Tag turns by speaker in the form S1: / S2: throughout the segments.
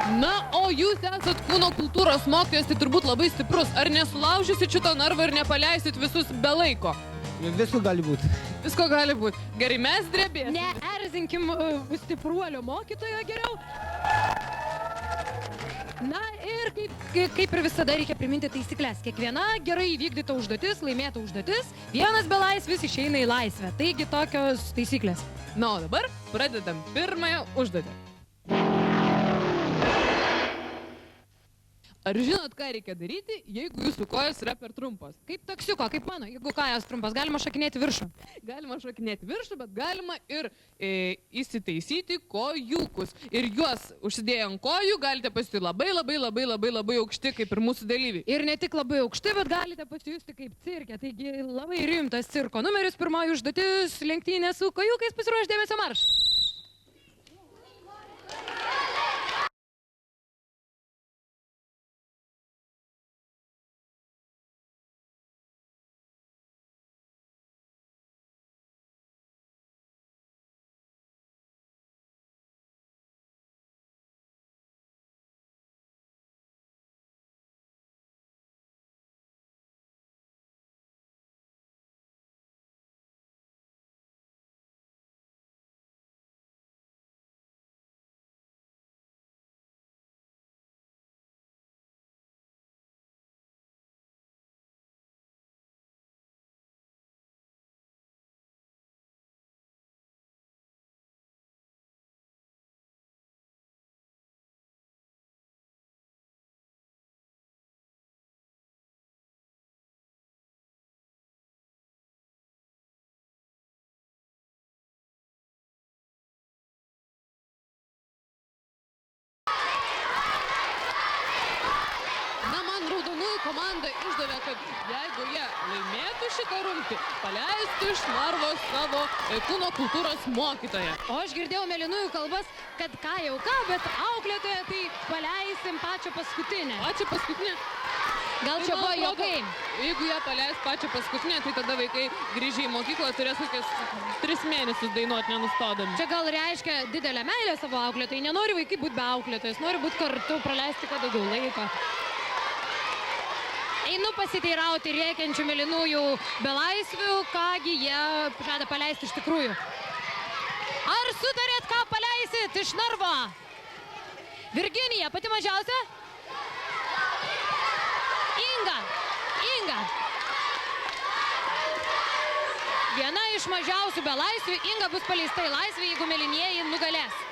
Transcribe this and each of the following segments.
S1: Na, o jūs esat kūno kultūros mokytojas, tai turbūt labai stiprus. Ar nesulaužysit šito narvo ir nepaleisit visus be laiko?
S2: Visko gali būti.
S1: Visko gali būti. Gerai, mes drebėsim.
S3: Neerzinkim stipruolio mokytojo geriau. Na ir kaip ir visada reikia priminti taisyklės. Kiekviena gerai įvykdyta užduotis, laimėta užduotis, vienas belaisvis išeina į laisvę. Taigi tokios taisyklės.
S1: Na, o dabar pradedam pirmąją užduotį. Ar žinot, ką reikia daryti, jeigu jūsų kojos yra per trumpos?
S3: Kaip taksiuko, kaip mano, jeigu kojos trumpas, galima šokinėti viršų.
S1: Galima šokinėti viršų, bet galima ir įsitaisyti kojukus. Ir juos užsidėję ant kojų galite pasijusti labai aukšti, kaip ir mūsų dalyviai.
S3: Ir ne tik labai aukšti, bet galite pasijusti kaip cirke. Taigi labai rimtas cirko numeris. Pirmoji užduotis - lenktynė su kojukais. Pasiruoš, dėmesio marš.
S1: Komanda išdavė, kad jeigu jie laimėtų šitą rungtį, paleistų iš narvo savo kūno kultūros mokytoją.
S3: O aš girdėjau mėlynųjų kalbas, kad ką jau ką, bet auklėtoje tai paleisim pačią paskutinę.
S1: Pačią paskutinę?
S3: Gal čia buvo juokai?
S1: Jeigu jie paleis pačią paskutinę, tai tada vaikai grįžę į mokyklą turės kokias 3 mėnesius dainuoti nenustodami.
S3: Čia gal reiškia didelę meilę savo auklėtojai. Nenori vaikai būti be auklėtojais, nori būti kartu, praleisti ką daugiau laiko. Einu pasiteirauti rėkiančių mėlynųjų belaisvių, kągi jie žada paleisti iš tikrųjų. Ar sutarėt, ką paleisit iš narvo? Virginija, pati mažiausia? Inga. Viena iš mažiausių belaisvių, Inga bus paleista į laisvę, jeigu mėlynieji nugalės.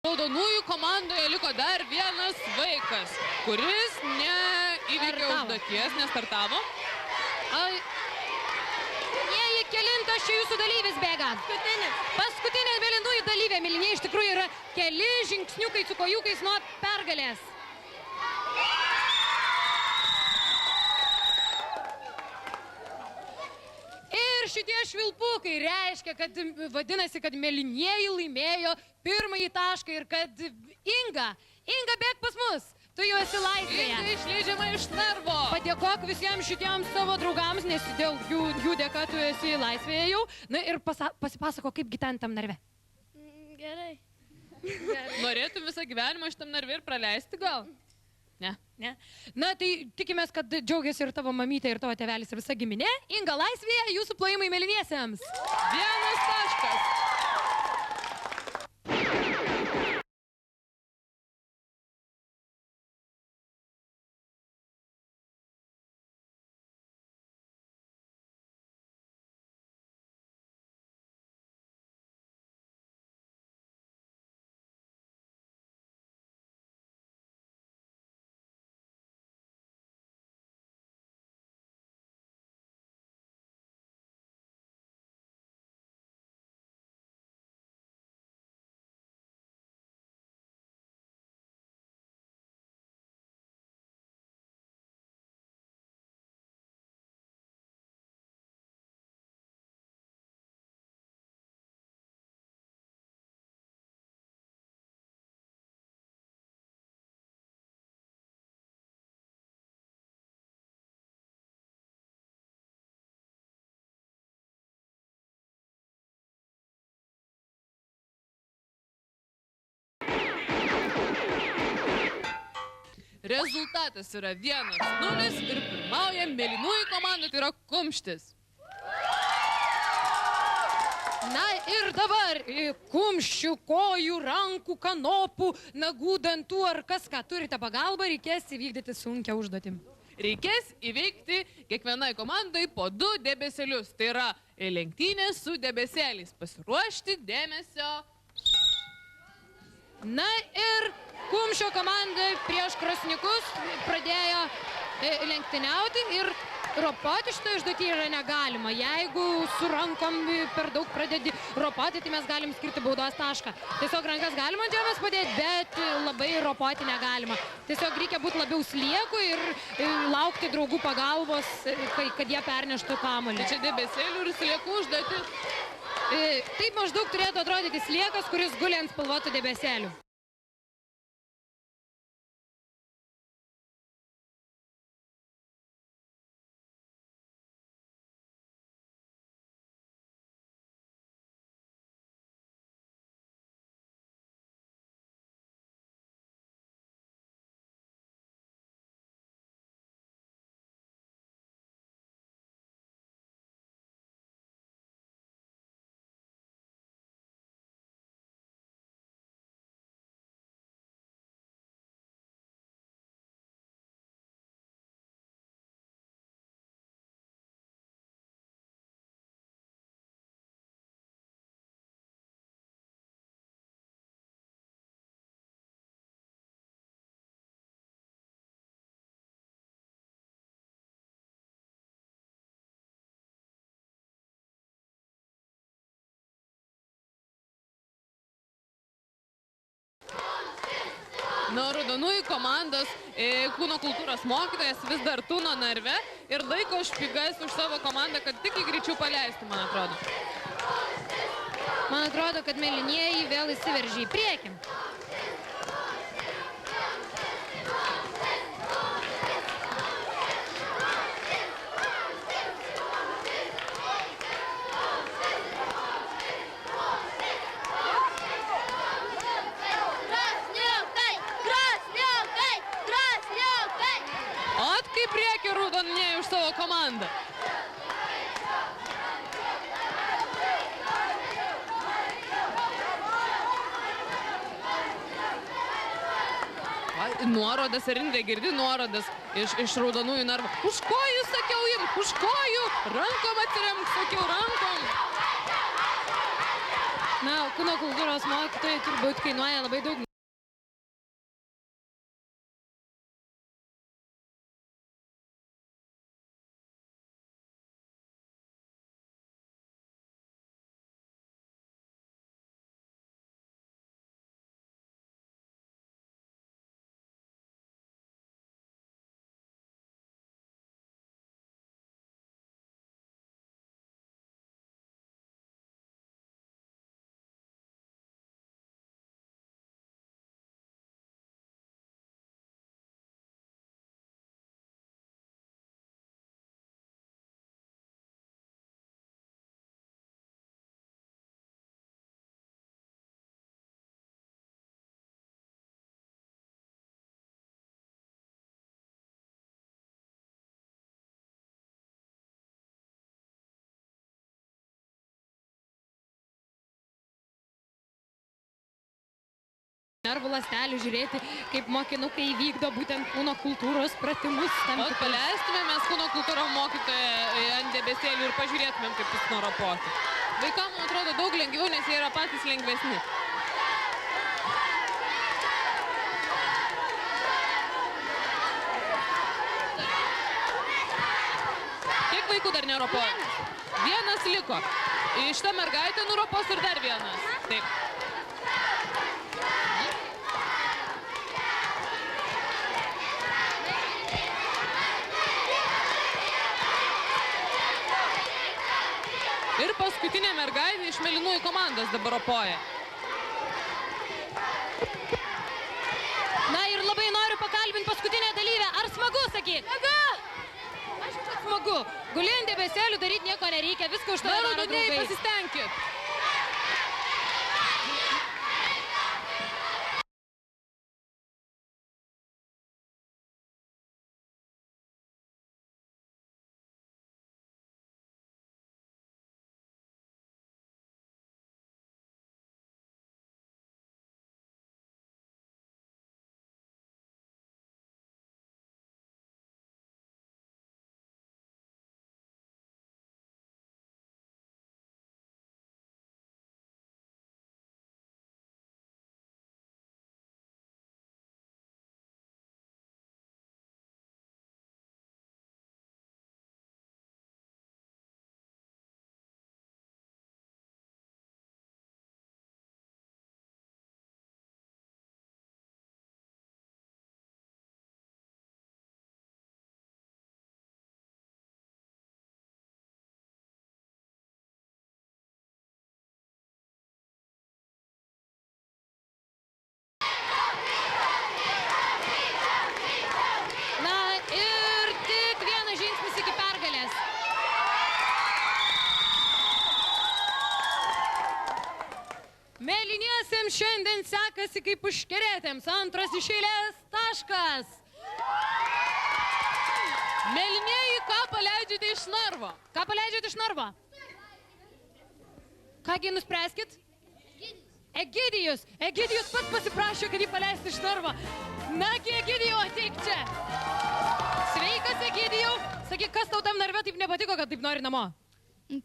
S1: Raudonųjų komandoje liko dar vienas vaikas, kuris neįveikė užduoties, nestartavo.
S3: Kelintas čia jūsų dalyvis bėga? Paskutinė mėlynųjų dalyvė. Mėlynieji iš tikrųjų yra keli žingsniukai su kojukais nuo pergalės. Ir šitie švilpukai reiškia, kad vadinasi, kad mėlynieji laimėjo pirmąjį tašką ir kad Inga bėk pas mus, tu jau esi laisvėje.
S1: Inga išleidžiama iš narvo.
S3: Padėkok visiems šitiems savo draugams, nes dėl jų dėka tu esi laisvėje jau. Na ir pasipasako, kaipgi ten tam narve.
S4: Gerai.
S1: Norėtum visą gyvenimą šitam narve ir praleisti gal? Ne.
S3: Na, tai tikimės, kad džiaugiasi ir tavo mamytė, ir tavo tėvelis, ir visa giminė. Inga laisvėje, jūsų plojimai mėlyniesiems.
S1: 1 taškas. rezultatas yra 1-0 ir pirmauja mėlynųjų komanda, tai yra Kumštis.
S3: Na ir dabar kumščių, kojų, rankų, kanopų, nagų, dantų ar kas, ką turite pagalbą, reikės įvykdyti sunkią užduotį.
S1: Reikės įveikti kiekvienai komandai po 2 debesėlius. Tai yra lenktynės su debesėliais. Pasiruošti, dėmesio.
S3: Na ir kumščio komanda prieš krasnikus pradėjo lenktyniauti ir ropoti šitą užduotį yra negalima. Jeigu su rankom per daug pradedi ropoti, tai mes galim skirti baudos tašką. Tiesiog rankas galima ant žemės padėti, bet labai ropoti negalima. Tiesiog reikia būti labiau slieku ir laukti draugų pagalbos, kad jie perneštų kamuolį.
S1: Čia debesėlių ir sliekų užduotis.
S3: Taip maždaug turėtų atrodyti sliekas, kuris guli ant spalvotų debesėlių.
S1: Nuo raudonųjų komandos kūno kultūros mokytojas vis dar tūno narve ir laiko špygas už savo komandą, kad tik greičiau paleistų, man atrodo.
S3: Man atrodo, kad mėlynieji vėl įsiveržė į priekį.
S1: Priekį raudonieji už savo komandą. Nuorodas, ar Indrė girdi nuorodas iš raudonųjų narvų. Už kojų, sakiau jums, už kojų, rankom atsiremk, sakiau, rankom.
S3: Na, kūno kultūros mokytojai turbūt kainuoja labai daug. Nervų ląstelių žiūrėti, kaip mokinukai įvykdo būtent kūno kultūros pratimus.
S1: O paleistumėm mes kūno kultūro mokytoją ant debesėlių ir pažiūrėtumėm, kaip jis nuropoti. Vaikam, man atrodo, daug lengviau, nes jie yra patys lengvesni. Kiek vaikų dar neropoja? Vienas liko. Šitą mergaitę nuropos ir dar vienas. Taip. Ir paskutinė mergaitė iš mėlynųjų komandos dabar ropoja.
S3: Na ir labai noriu pakalbinti paskutinę dalyvę. Ar smagu, sakyk? Smagu! Aišku, kad smagu. Guli ant debesėlių, daryti nieko nereikia, viską už tave daro draugai.
S1: Pasistengkit.
S3: šiandien sekasi kaip užkerėtėms. Antras iš eilės taškas.
S1: Mėlynieji, ką paleidžiate iš narvo?
S3: Ką paleidžiate iš narvo? Kągi nuspręskit? Egidijus. Egidijus pats pasiprašė, kad jį paleisti iš narvo. Nagi, Egidijau, ateik čia. Sveikas, Egidijau. Sakyk, kas tau tam narve taip nepatiko, kad taip nori namo?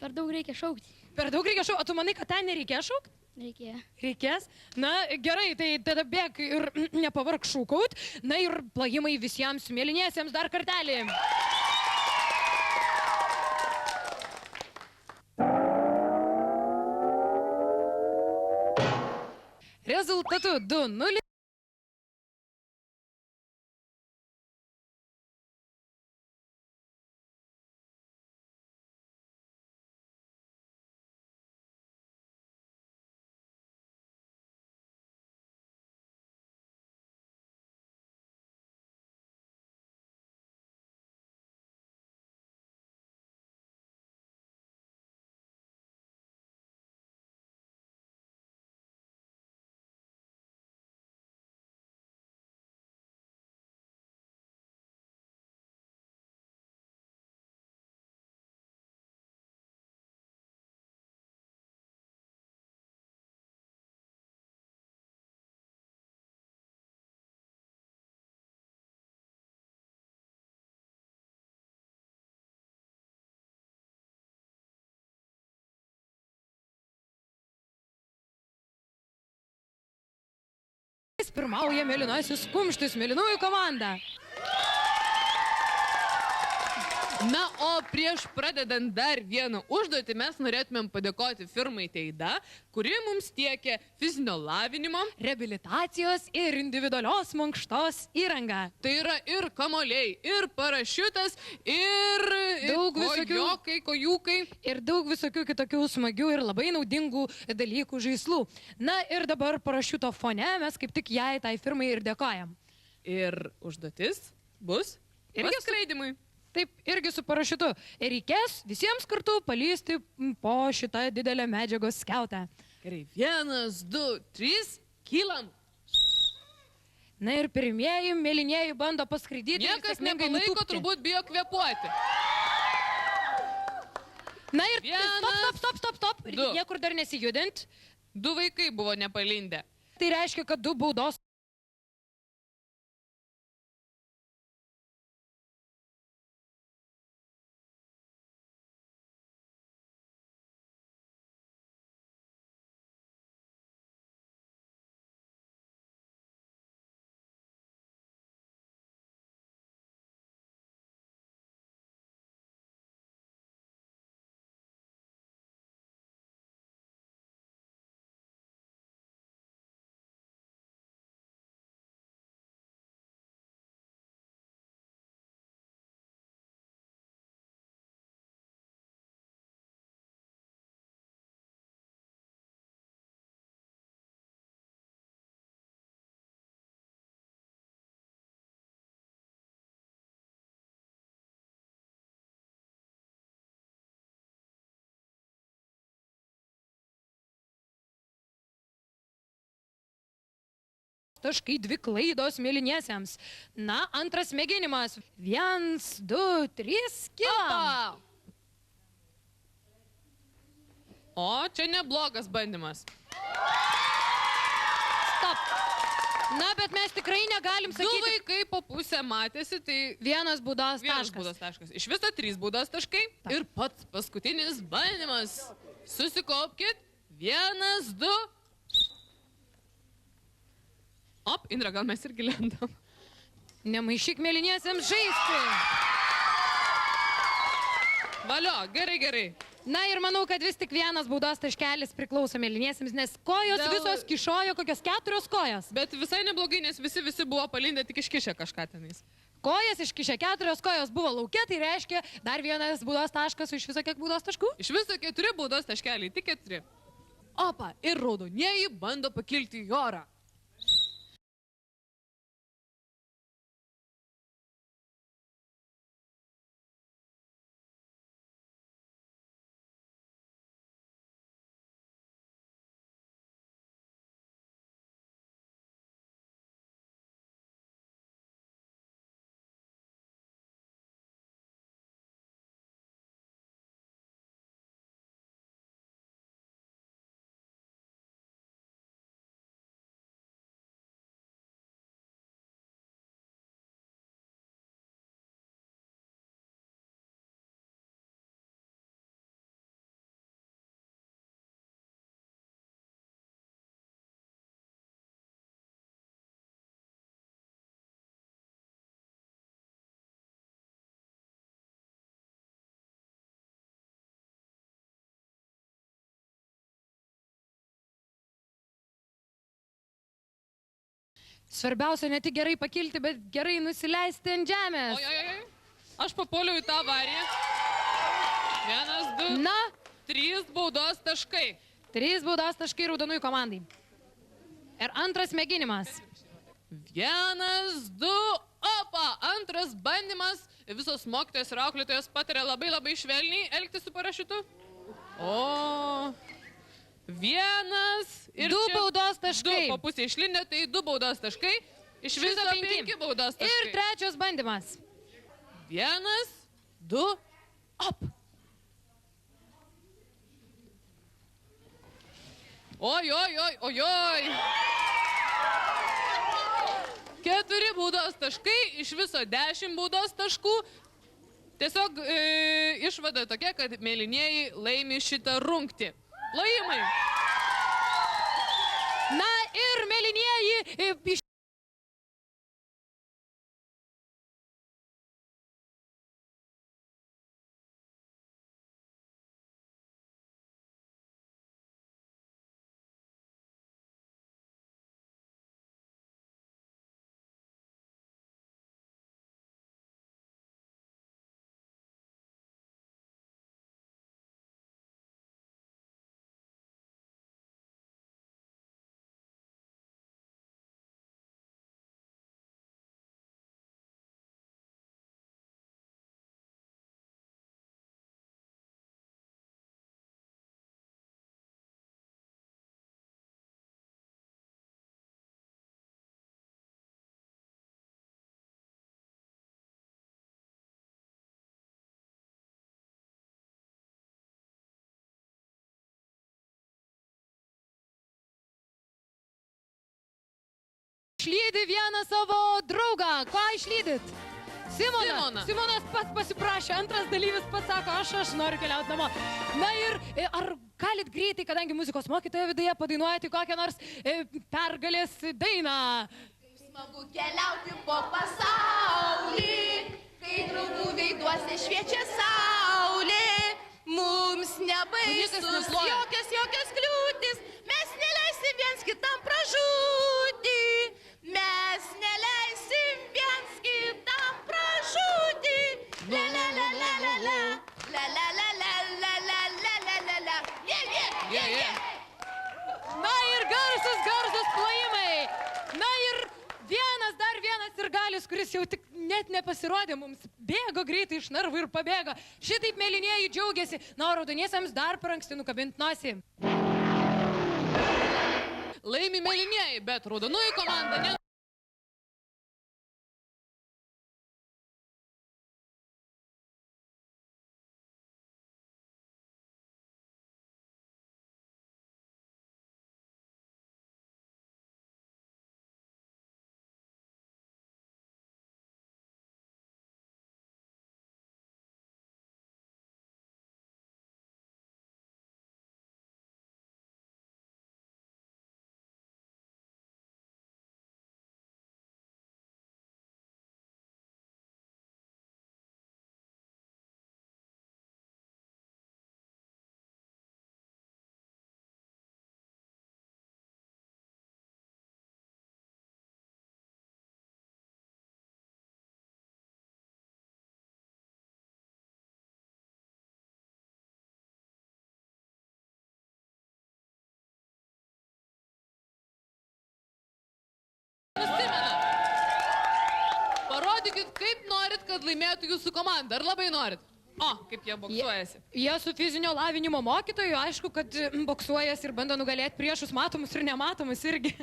S2: Per daug reikia šaukti.
S3: Per daug reikia šaukti. O tu manai, kad ten nereikės šaukti?
S2: Reikėjo.
S3: Reikės? Na, gerai, tai tada bėk ir nepavark šūkaut. Na ir plojimai visiems mėlyniesiems dar kartelį. Rezultatu 2-0. Pirmauja mėlynasis kumštis, mėlynųjų komanda.
S1: Na, o prieš pradedant dar vieną užduotį mes norėtumėm padėkoti firmai Teida, kuri mums tiekė fizinio lavinimo,
S3: Reabilitacijos ir individualios mankštos įranga.
S1: tai yra ir kamoliai, ir parašiutas, ir
S3: Daug visokių-
S1: kojukai.
S3: Ir daug visokių kitokių smagių ir labai naudingų dalykų žaislų. Na ir dabar parašiuto fone mes kaip tik jai tai firmai ir dėkojam.
S1: Ir užduotis bus
S3: Irgi
S1: skraidimui.
S3: Taip, irgi su parašiutu. Ir reikės visiems kartu palysti po šitą didelę medžiagos skiautę.
S1: Gerai, 1, 2, 3, kylam.
S3: Na ir pirmieji mėlynieji bando paskraidyti.
S1: Niekas
S3: sėkmingai
S1: nepalaiko,
S3: nutūpti.
S1: turbūt bijo kvėpuoti.
S3: Na ir
S1: Vienas,
S3: stop.
S1: du.
S3: Niekur dar nesijudint.
S1: 2 vaikai buvo nepalindę.
S3: Tai reiškia, kad 2 baudos. Taškai 2 klaidos mėlyniesiems. Na, antras mėginimas. 1, 2, 3, kylam.
S1: Opa! O, čia neblogas bandymas.
S3: Stop. Na, bet mes tikrai negalim
S1: 2
S3: sakyti.
S1: vaikai po pusę matėsi, tai
S3: Vienas baudos
S1: vienas
S3: taškas.
S1: baudos taškas. Iš viso 3 baudos taškai. Ir pats paskutinis bandymas. Susikopkit. 1, 2. Op, Indra, gal mes irgi lendam.
S3: Nemaišyk mėlyniesiems žaisti.
S1: Valio, gerai, gerai.
S3: Na ir manau, kad vis tik vienas baudos taškelis priklauso mėlyniesiems, nes kojos visos kišojo, kokios 4 kojos.
S1: Bet visai neblogai, nes visi buvo palindę, tik iškišę kažką tenais.
S3: Kojas iškišė, 4 kojos buvo lauke, tai reiškia dar vienas baudos taškas, iš viso kiek baudos taškų?
S1: Iš viso 4 baudos taškeliai, tik 4. Opa, ir raudonieji bando pakilti į orą.
S3: Svarbiausia ne tik gerai pakilti, bet gerai nusileisti ant žemės.
S1: Oi. Aš papuoliau į tą avariją. 1, 2,
S3: Na,
S1: 3 baudos taškai.
S3: 3 baudos taškai raudonųjų komandai. Ir antras mėginimas.
S1: 1, 2, opa! Antras bandymas. Visos mokytojas ir auklėtojas patarė labai švelniai elgtis su parašiutu. O. 1 ir
S3: 2 baudos taškai.
S1: 2 po pusė išlindę, tai 2 baudos taškai. Iš viso 5 baudos taškai.
S3: Ir trečias bandymas.
S1: 1, 2, op! Oi. 4 baudos taškai, iš viso 10 baudos taškų. Tiesiog išvada tokia, kad mėlynieji laimi šitą rungtį. Plojimai.
S3: Na ir mėlynieji išlydi vieną savo draugą. Ką išlydit? Simonas pats pasiprašė, antras dalyvis pats sako, aš noriu keliauti namo. Na ir ar galit greitai, kadangi muzikos mokytoja viduje padainuojate kokią nors pergalės dainą?
S4: Smagu keliauti po pasaulį, kai draugų veiduose šviečia saulė. Mums nebaisus jokios kliūtis, mes neleisim viens kitam pražūti. Mes neleisim viens kitam pražūti. La la la la la la, la la la la la la la la la la. Yeah.
S3: Na ir garsus plojimai. Na ir dar vienas sirgalis, kuris jau tik net nepasirodė mums, bėgo greitai iš narvų ir pabėgo. Šitaip mėlynieji džiaugiasi, na, o raudoniesiams dar per anksti nukabint nosį.
S1: Laimi mėlynieji, bet raudonųjų komanda ne. Parodykit, kaip norit, kad laimėtų jūsų komanda. Ar labai norit? O, kaip jie boksuojasi.
S3: Jie su fizinio lavinimo mokytoju, aišku, kad boksuojasi ir bando nugalėti priešus matomus ir nematomus irgi.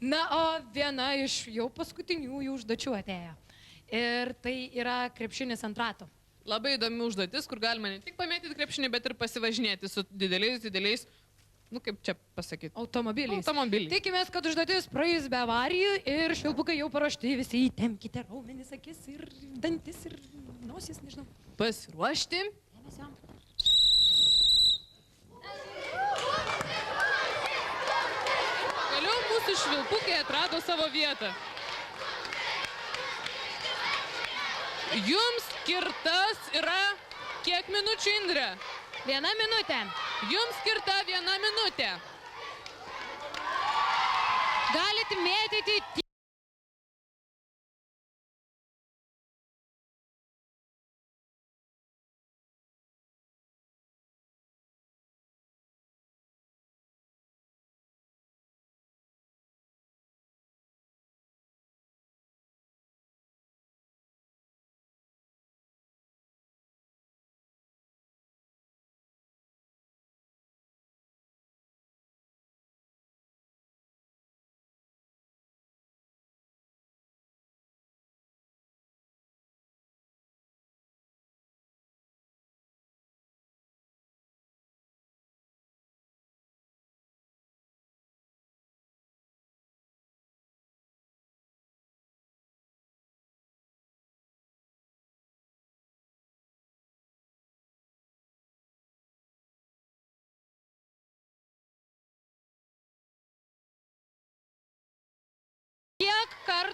S3: Na, o viena iš jau paskutiniųjų užduočių atėjo. Ir tai yra krepšinis ant rato.
S1: Labai įdomi užduotis, kur galima ne tik pamėtyti krepšinį, bet ir pasivažinėti su dideliais, nu kaip čia pasakyti,
S3: automobiliais.
S1: Tikimės,
S3: kad užduotis praeis be avarijų ir švilpukai jau paruošti, visi įtempkite raumenis, akis ir dantis ir nosis, nežinau.
S1: Pasiruošti.
S3: Dėmesio.
S1: Vėliau mūsų švilpukai atrado savo vietą. Jums skirtas yra kiek minučių, Indrė?
S3: 1 minutė.
S1: Jums skirta 1 minutė.
S3: Galit mėtyti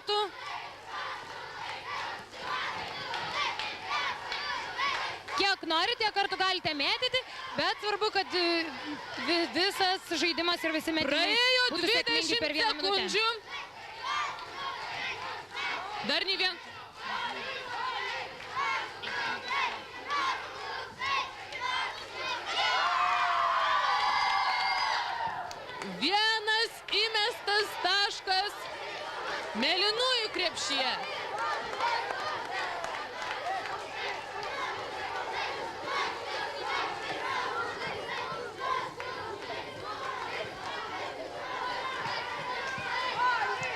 S3: kartų. Kiek nori, tiek kartų galite mėtyti, bet svarbu, kad visas žaidimas ir visi metimai būtų sėkmingi per 1 minutę.
S1: Sekundžių. Dar nei vien. Vienas įmestas taškas mėlynųjų krepšyje.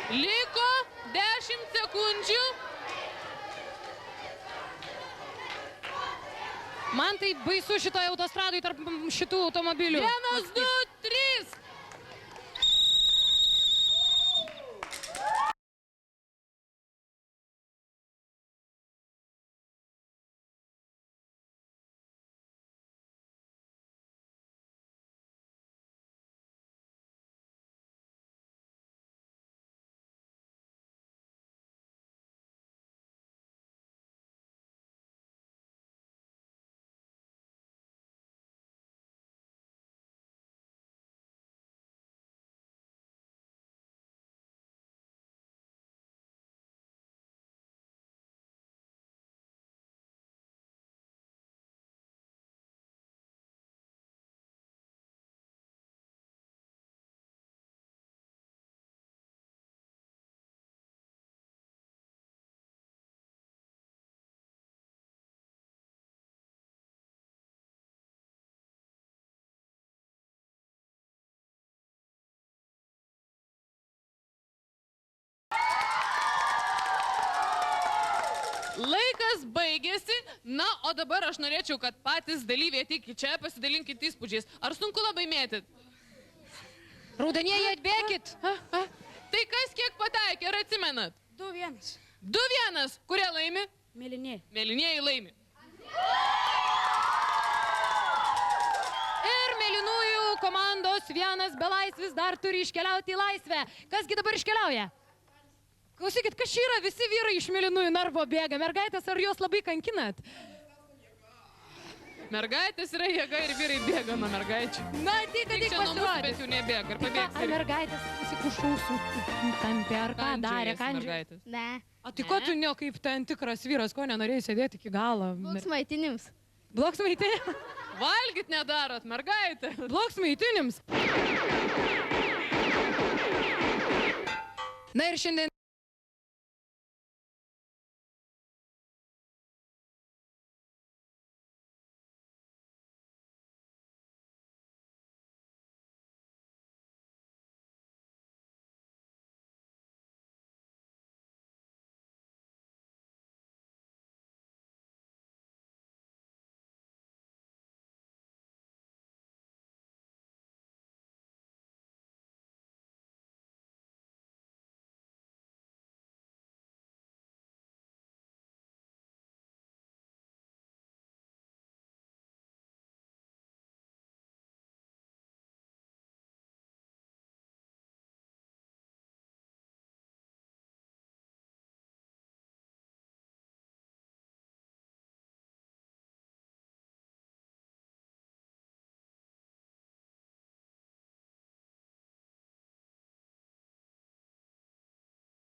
S1: Liko 10 sekundžių.
S3: Man tai baisu šitoje autostradui tarp šitų automobilių.
S1: 1, 2, 3. Laikas baigėsi, na, o dabar aš norėčiau, kad patys dalyviai ateikit čia, pasidalinkit įspūdžiais. Ar sunku labai mėtyt?
S3: Raudonieji atbėkit.
S1: Tai kas kiek pataikė, ar atsimenat?
S2: 2-1.
S1: 2-1. Kurie laimi?
S2: Mėlynieji.
S1: Mėlynieji laimi.
S3: Ir mėlynųjų komandos vienas belaisvis dar turi iškeliauti į laisvę. Kasgi dabar iškeliauja? Klausykit, kas čia yra? Visi vyrai iš mėlynųjų narvo bėga. Mergaitės, ar jos labai kankinat?
S1: Mergaitės yra jėga ir vyrai bėga nuo mergaičių.
S3: Na, tik
S1: Tik čia nuo mūsų, bet jų nebėga. Ir pabėgs.
S3: Ar mergaitės susikušausų tampė, ar ką darė, kandžiai?
S2: Ne.
S3: O tai ko tu ne kaip ten tikras vyras, ko nenorėjai sėdėti iki galo?
S2: Blogs maitinims.
S3: Blogs maitinims?
S1: Valgyt nedarot, mergaitė.
S3: Blogs maitinims? Na ir šiandien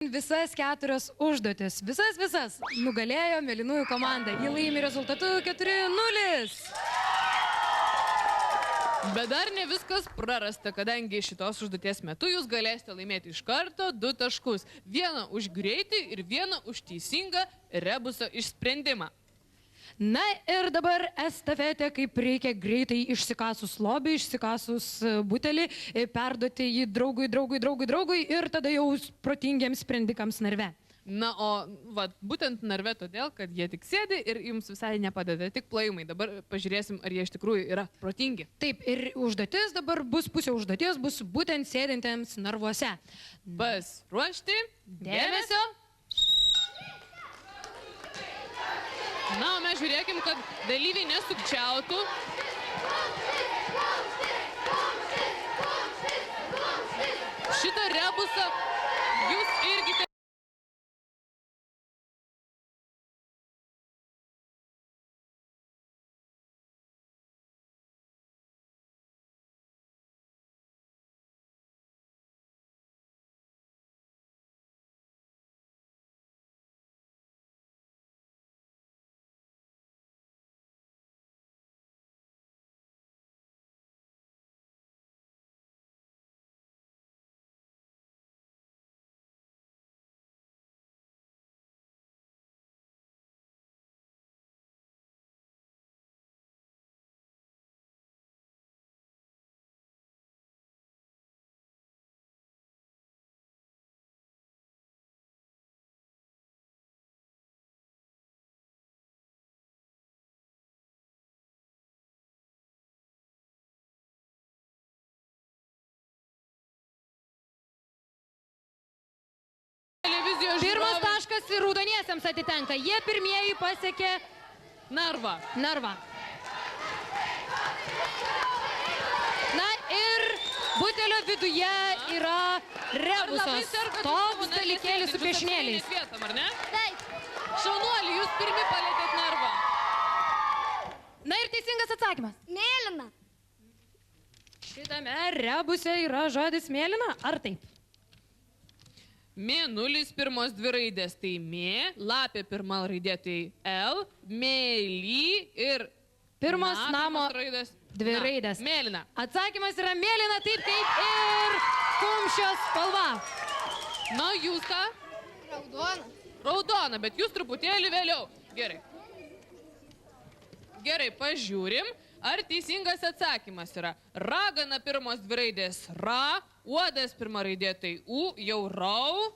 S3: visas 4 užduotis, visas nugalėjo mėlynųjų komanda. Jį laimi rezultatu 4-0.
S1: Bet dar ne viskas prarasta, kadangi šitos užduoties metu jūs galėsite laimėti iš karto 2 taškus. Vieną už greitį ir vieną už teisingą rebuso išsprendimą.
S3: Na ir dabar estafetė, kaip reikia greitai išsikasus lobį, išsikasus butelį, perduoti jį draugui ir tada jau protingiems sprendikams narve.
S1: Na, o būtent narve todėl, kad jie tik sėdi ir jums visai nepadeda, tik plojimai. Dabar pažiūrėsim, ar jie iš tikrųjų yra protingi.
S3: Taip, ir užduotis dabar bus, pusė užduotis bus būtent sėdintiems narvuose.
S1: Pasiruošti. Dėmesio. Na, o mes žiūrėkim, kad dalyviai nesukčiautų. Šitą rebusą jūs irgi
S3: Pirmas taškas ir raudoniesiems atitenka. Jie pirmieji pasiekė
S1: Narvą.
S3: Narvą. Na ir butelio viduje yra rebusas. Toks dalykėlis su piešinėliais.
S1: Vietom, ar ne?
S2: Taip.
S1: Šaunuolį, jūs pirmi palėtėt narvą.
S3: Na ir teisingas atsakymas.
S2: Mėlyna.
S3: Šitame rebuse yra žodis mėlyna, ar taip?
S1: Mėnulis pirmos dvi raidės tai mė, lapė pirma raidė tai L, mėly ir
S3: Pirmas namo
S1: raidės.
S3: dvi raidės.
S1: Mėlyna.
S3: Atsakymas yra mėlyna, taip kaip ir kumščio spalva.
S1: Na, jūs ką?
S2: Raudona.
S1: Raudona, bet jūs truputėlį vėliau. Gerai. Gerai, pažiūrim, ar teisingas atsakymas yra. Ragana pirmos dvi raidės ra, uodas pirma raidė tai u, jau rau.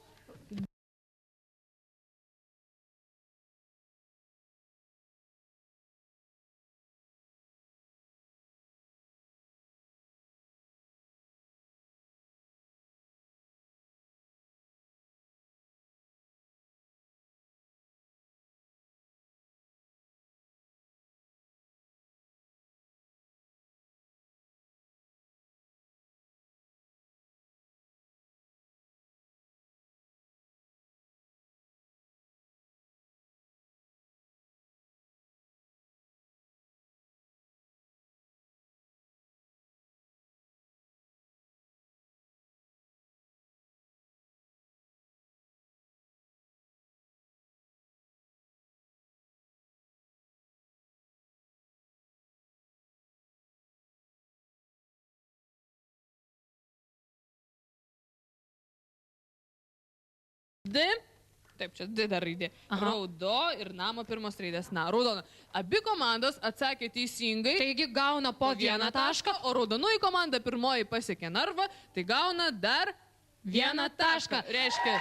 S1: D. Taip, čia D dar raidė. Raudo ir namo pirmos raidės. Na, raudona. Abi komandos atsakė teisingai.
S3: Taigi gauna po vieną tašką.
S1: O raudonųjų komanda pirmoji pasiekė narvą, tai gauna dar vieną tašką. Reiškia,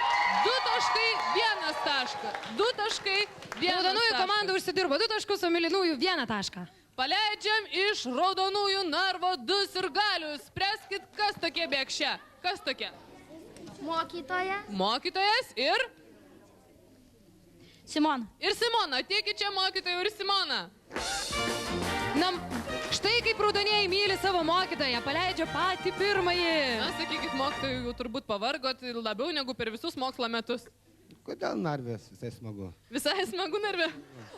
S1: 2 taškai, 1 tašką. 2 taškai, 1 tašką.
S3: Raudonųjų komanda užsidirbo 2 taškus, o mėlynųjų 1 tašką.
S1: Paleidžiam iš raudonųjų narvo 2 sirgalius. Spręskit, kas tokie bėgšia. Kas tokie?
S2: Mokytoja.
S1: Mokytojas ir...
S2: Simona.
S1: Ir Simona. Ateikit čia mokytojų ir Simona.
S3: Na, štai kaip raudonieji myli savo mokytoją, paleidžia patį pirmąjį.
S1: Na, sakykit, mokytojų jau turbūt pavargot labiau negu per visus mokslo metus.
S5: Kodėl narvės visai smagu?
S1: Visai smagu narve.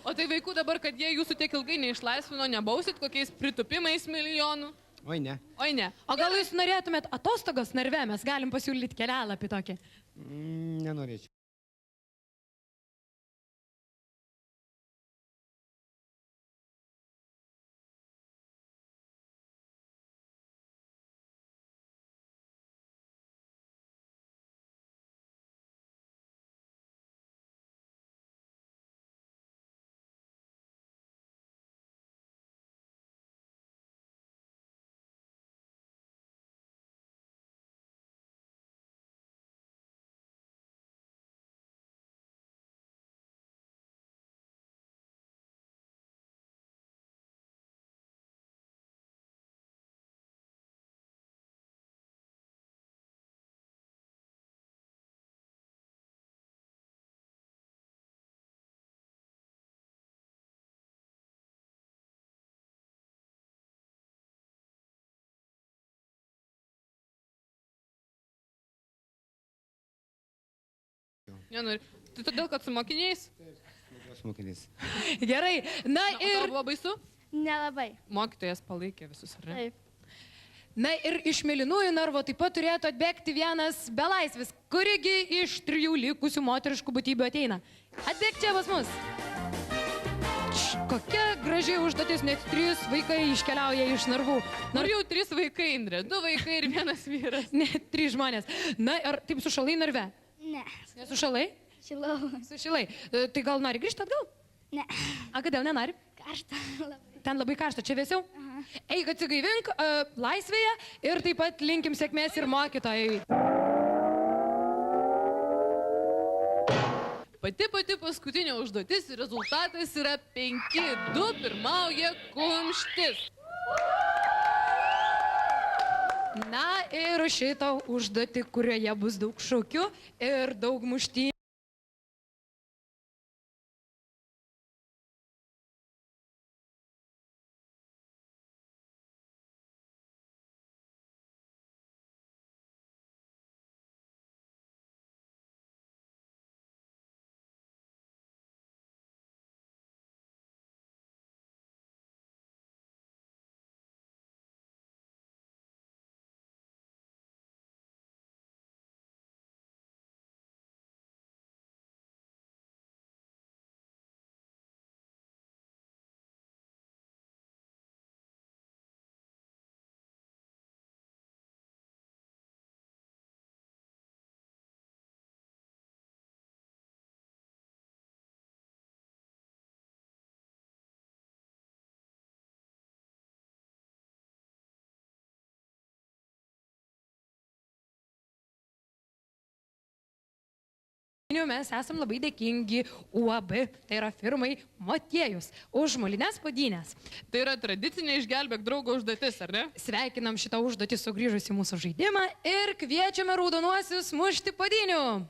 S1: O tai vaikų dabar, kad jie jūsų tiek ilgai neišlaisvino, nebausit kokiais pritupimais milijonų?
S5: Oi ne.
S1: Oi ne.
S3: O gal jūs norėtumėt atostogos narve, mes galim pasiūlyti kelialapį tokį.
S5: Nenorėčiau.
S1: Nenori. Tai todėl, kad su mokiniais?
S5: Aš mokinys.
S3: Gerai, na
S1: O tau
S3: ir...
S1: buvo baisu?
S2: Nelabai.
S1: Mokytojas palaikė visus, ar ne?
S2: Taip.
S3: Na ir iš mėlynųjų narvo taip pat turėtų atbėgti vienas belaisvis, kurigi iš 3 likusių moteriškų būtybių ateina. Atbėk čia pas mus. Kokia graži užduotis, net 3 vaikai iškeliauja iš narvų.
S1: Nors jau 3 vaikai, Indrė. 2 vaikai ir 1 vyras.
S3: Net 3 žmonės. Na, ar taip sušalai narve?
S2: Ne.
S3: Nesušalai?
S2: Šilau.
S3: Sušilai. Tai gal nori grįžti atgal?
S2: Ne.
S3: A, kodėl nenori?
S2: Karšta labai.
S3: Ten labai karšta, čia vėsiau? Eik atsigaivink laisvėje ir taip pat linkim sėkmės ir mokytojai.
S1: Pati paskutinė užduotis ir rezultatas yra 5-2, pirmauja kumštis.
S3: Na ir šitą užduotį, kurioje bus daug šokių ir daug muštynių. Mes esam labai dėkingi UAB, tai yra firmai Motiejus, už molines puodynės.
S1: Tai yra tradicinė išgelbėk draugo užduotis, ar ne?
S3: Sveikinam šitą užduotį sugrįžus į mūsų žaidimą ir kviečiame raudonuosius mušti puodinių.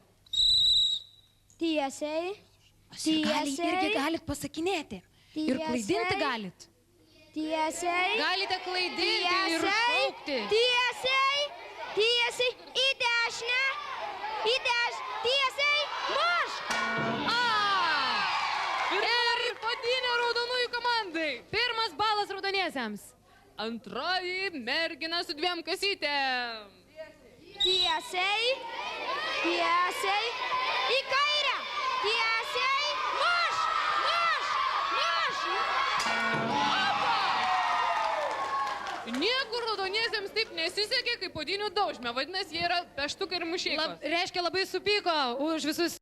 S2: Tiesiai.
S3: Irgi galit pasakinėti. Ir klaidinti galit.
S2: Tiesiai.
S3: Galite klaidinti ir šaukti.
S2: Tiesiai. Tiesiai. Į dešinę. Į dešinę. Tiesiai. Mušk.
S1: Ir puodynė raudonųjų komandai.
S3: Pirmas balas raudoniesiems.
S1: Antroji mergina su 2 kasytėm.
S2: Tiesiai. Tiesiai. Į kairę. Tiesiai. Mušk. Mušk. Mušk.
S1: Niekur raudoniesiems taip nesisekė, kaip puodinių daužmė. Vadinasi, jie yra peštukai ir mušeikos.
S3: Reiškia, labai supyko už visus.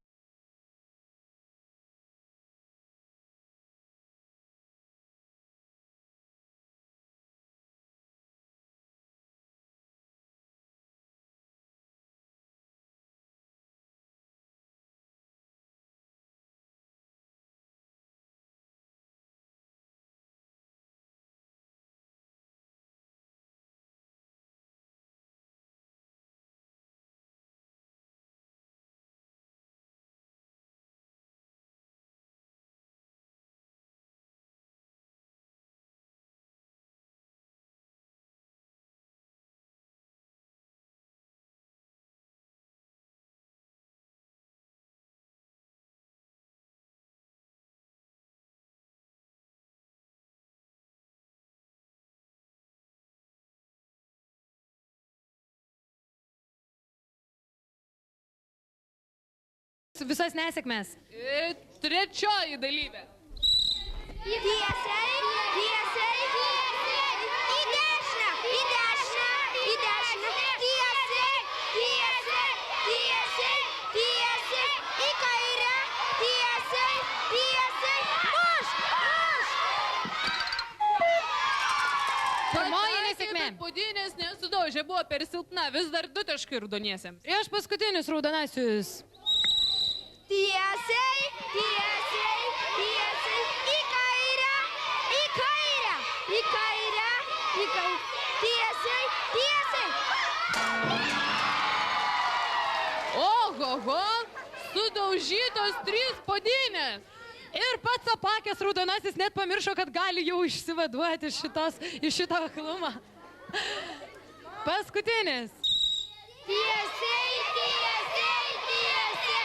S3: Visas nesėkmės.
S1: Trečioji dalyvė.
S2: Tiesiai. Tiesiai. Į dešinę. Į dešinę. Į dešinę. Tiesiai. Tiesiai. Tiesiai. Tiesiai. Į kairę. Tiesiai. Tiesiai. Mušk.
S3: Pirmoji nesėkmė.
S1: Puodynės nesudaužė, buvo per silpna, vis dar 2 taškai raudoniesiems.
S3: Prieš paskutinius raudonasius.
S2: Tiesiai, tiesiai, tiesiai, į kairę, į kairę, į kairę, į kairę, tiesiai, tiesiai.
S1: Ohoho, sudaužytos 3 puodynės.
S3: Ir pats apakęs raudonasis net pamiršo, kad gali jau išsivaduoti iš šito aklumą. Paskutinis.
S2: Tiesiai, tiesiai, tiesiai.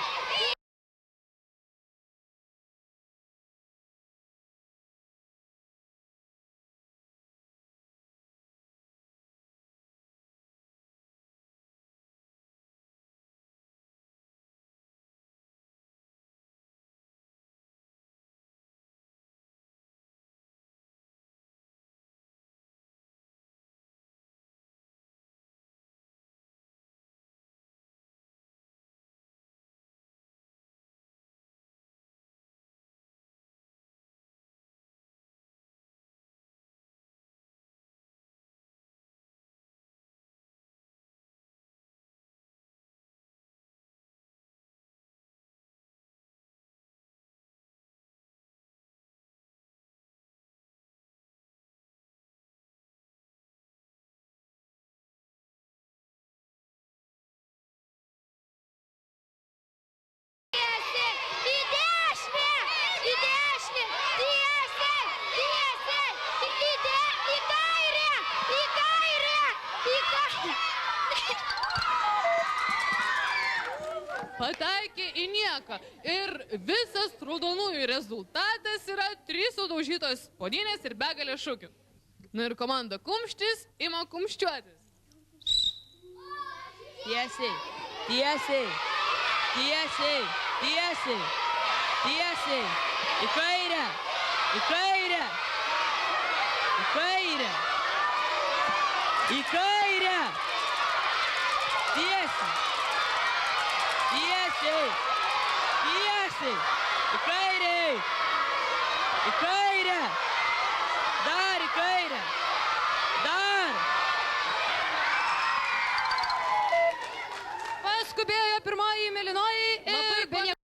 S1: Pataikė į nieką. Ir visas raudonųjų rezultatas yra 3 sudaužytos puodynės ir begalė šūkių. Na ir komanda kumštis ima kumščiuotis.
S6: Tiesiai, tiesiai, tiesiai, tiesiai, tiesiai, į kairę, į kairę, į kairę, į kairę, tiesiai, tiesiai, tiesiai, į kairę, dar į kairę, dar.
S3: Paskubėjo pirmoji mėlynoji ir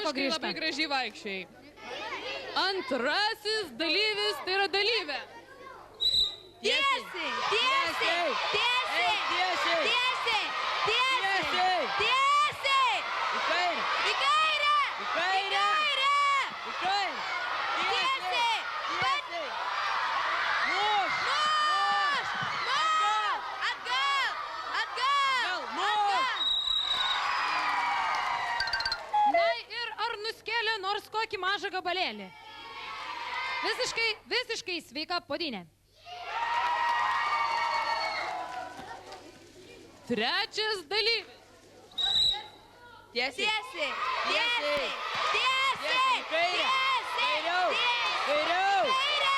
S3: Narsko
S1: Labai
S3: grįžta.
S1: gražiai vaikščiai. Antrasis dalyvis tai yra dalyvė.
S2: Tiesiai, tiesiai, tiesiai,
S6: Tiesiai.
S2: tiesiai, tiesiai,
S6: Tiesiai.
S2: tiesiai,
S6: Į kairę.
S2: į kairę,
S6: Į
S2: į
S6: kairę.
S2: kairę,
S6: Į kairę.
S2: tiesiai,
S6: Tiesiai. Muš.
S2: muš, muš, atgal, atgal,
S6: Muš.
S3: Na ir ar nuskėlė nors kokį mažą gabalėlį? Visiškai sveika podinė.
S1: Trečias dalyvis.
S6: Tiesiai.
S2: tiesiai, tiesiai, tiesiai,
S6: Tiesiai. Į kairę.
S2: tiesiai,
S6: Kairiau.
S2: tiesiai,
S6: Kairiau.
S2: kairę,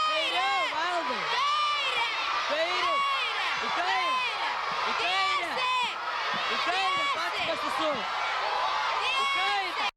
S6: Kairiau. Valdai.
S2: kairę,
S6: Kairė. Į kairę. Į kairę.
S2: tiesiai,
S6: Į kairę. Pats pasisuk. Į kairę.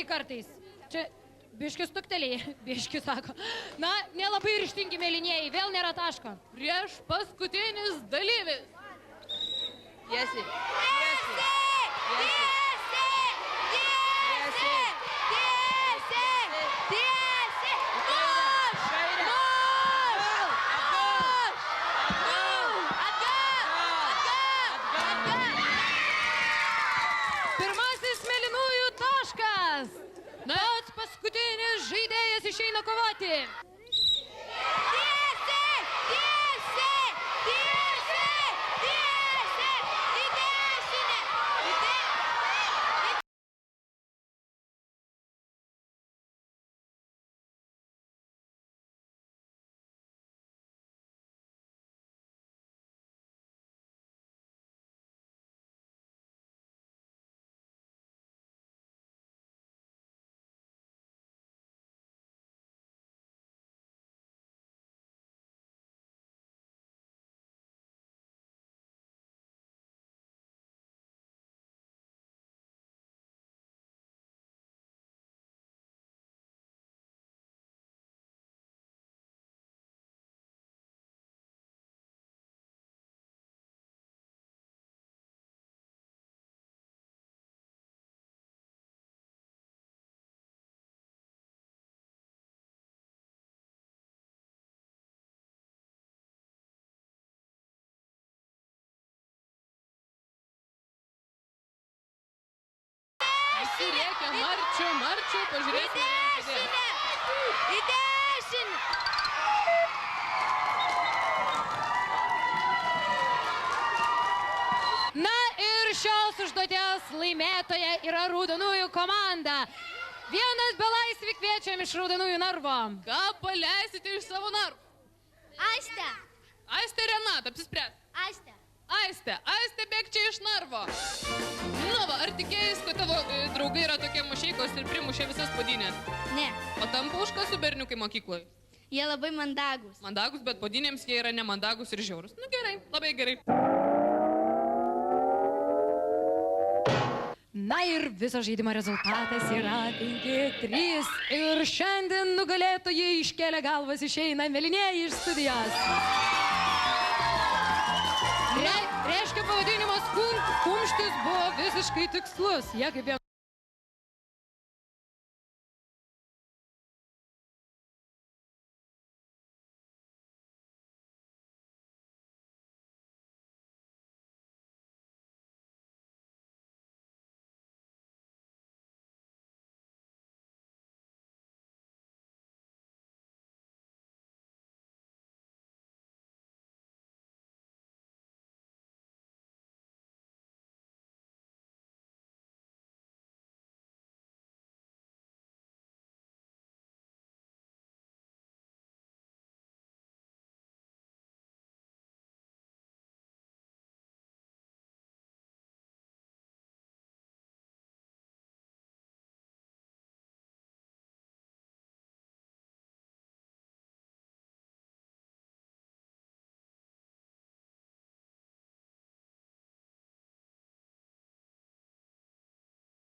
S3: Kartais. Čia biškius tukteliai, biškius sako. Na, nelabai ryštingi mėlynieji, vėl nėra taško.
S1: Prieš paskutinis dalyvis.
S6: Tiesiai.
S3: Pirmasis mėlynųjų taškas. Pats paskutinis žaidėjas išeina kovoti.
S1: Visi rėkia marčiu, marčiu, pažiūrėsime.
S2: Į dešinę!
S3: Na ir šios užduoties laimėtoja yra Raudonųjų komanda. Vienas belaisvį kviečiam iš Raudonųjų narvo.
S1: Ką paleisite iš savo narvų?
S2: Aiste!
S1: Aiste Renata, apsispręs.
S2: Aiste!
S1: Aiste, bėk čia iš narvo. Nu va, ar tikėjais, kad tavo draugai yra tokie mušeikos ir primušė visas podinės?
S2: Ne,
S1: O tampa už ką su berniukai mokykloje?
S2: jie labai mandagus.
S1: Mandagus, bet podinėms jie yra nemandagus ir žiaurus. Nu gerai, labai gerai.
S3: Na ir viso žaidimo rezultatas yra 5-3. Ir šiandien nugalėtojai iškėlė galvas išeina mėlynieji iš studijos. Reiškia pavadinimas kumštis buvo visiškai tikslus. Jie kaip vien...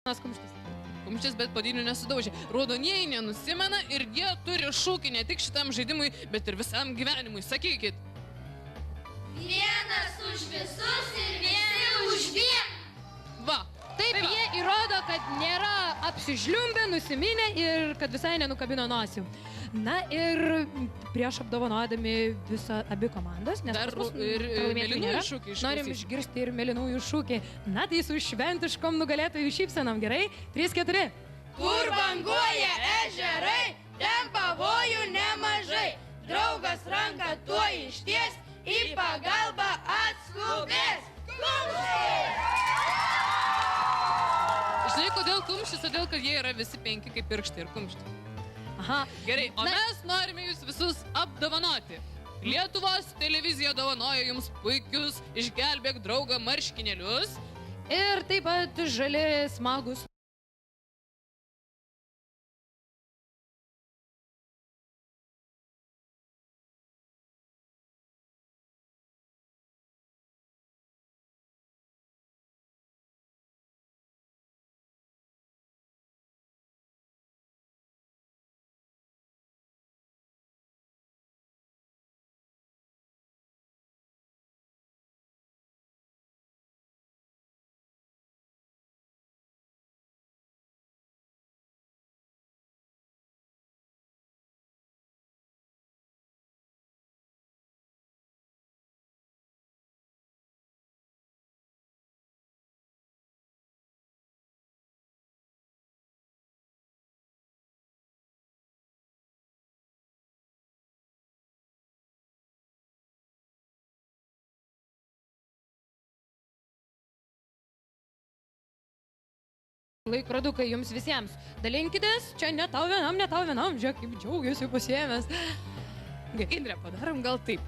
S3: Kumštis.
S1: Kumštis, bet padinių nesudaužė. Raudonieji nenusimena ir jie turi šūkį ne tik šitam žaidimui, bet ir visam gyvenimui. Sakykit.
S2: Vienas už visus ir visi už vieną.
S1: Va.
S3: Taip, jie įrodo, kad nėra apsižliumbę, nusiminę ir kad visai nenukabino nosių. Na ir prieš apdovanodami visą abi komandas, nes
S1: Dar
S3: pas mus
S1: ir
S3: pralaimėtojų
S1: mėlynųjų
S3: nėra,
S1: šūkį
S3: norim
S1: išklausyt.
S3: išgirsti ir mėlynųjų šūkį. Na tai su šventiškom nugalėtojų šypsenom, gerai? 3-4.
S4: Kur banguoja ežerai, ten pavojų nemažai. Draugas ranką tuo išties, į pagalbą atskubės.
S1: Žinai, kodėl kumštis? Todėl, kad jie yra visi 5 kaip pirkštai ir kumštis.
S3: Aha.
S1: Gerai, o mes norime jūs visus apdovanoti. Lietuvos televizija dovanoja jums puikius išgelbėk draugą marškinėlius.
S3: Ir taip pat žali smagus. Laikrodukai jums visiems. Dalinkitės, čia ne tau vienam, žiūrėk, kaip džiaugiuosi pasiėmęs.
S1: Indre, padarom gal taip.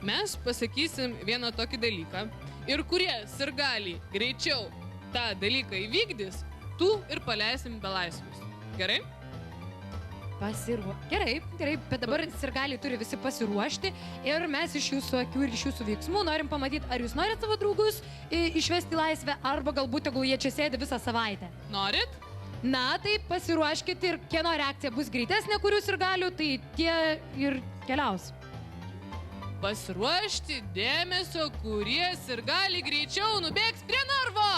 S1: Mes pasakysim vieną tokį dalyką ir kurie sirgaliai greičiau tą dalyką įvykdys, tų ir paleisim belaisvius. Gerai?
S3: Gerai, bet dabar sirgaliai turi visi pasiruošti ir mes iš jūsų akių ir iš jūsų veiksmų norim pamatyti, ar jūs norit savo draugus išvesti į laisvę, arba galbūt tegul jie čia sėdi visą savaitę.
S1: Norit?
S3: Na, tai pasiruoškit ir kieno reakcija bus greitesnė, kurių sirgalių, tai tie ir keliaus.
S1: Pasiruošti dėmesio, kurie sirgaliai greičiau nubėgs prie narvo!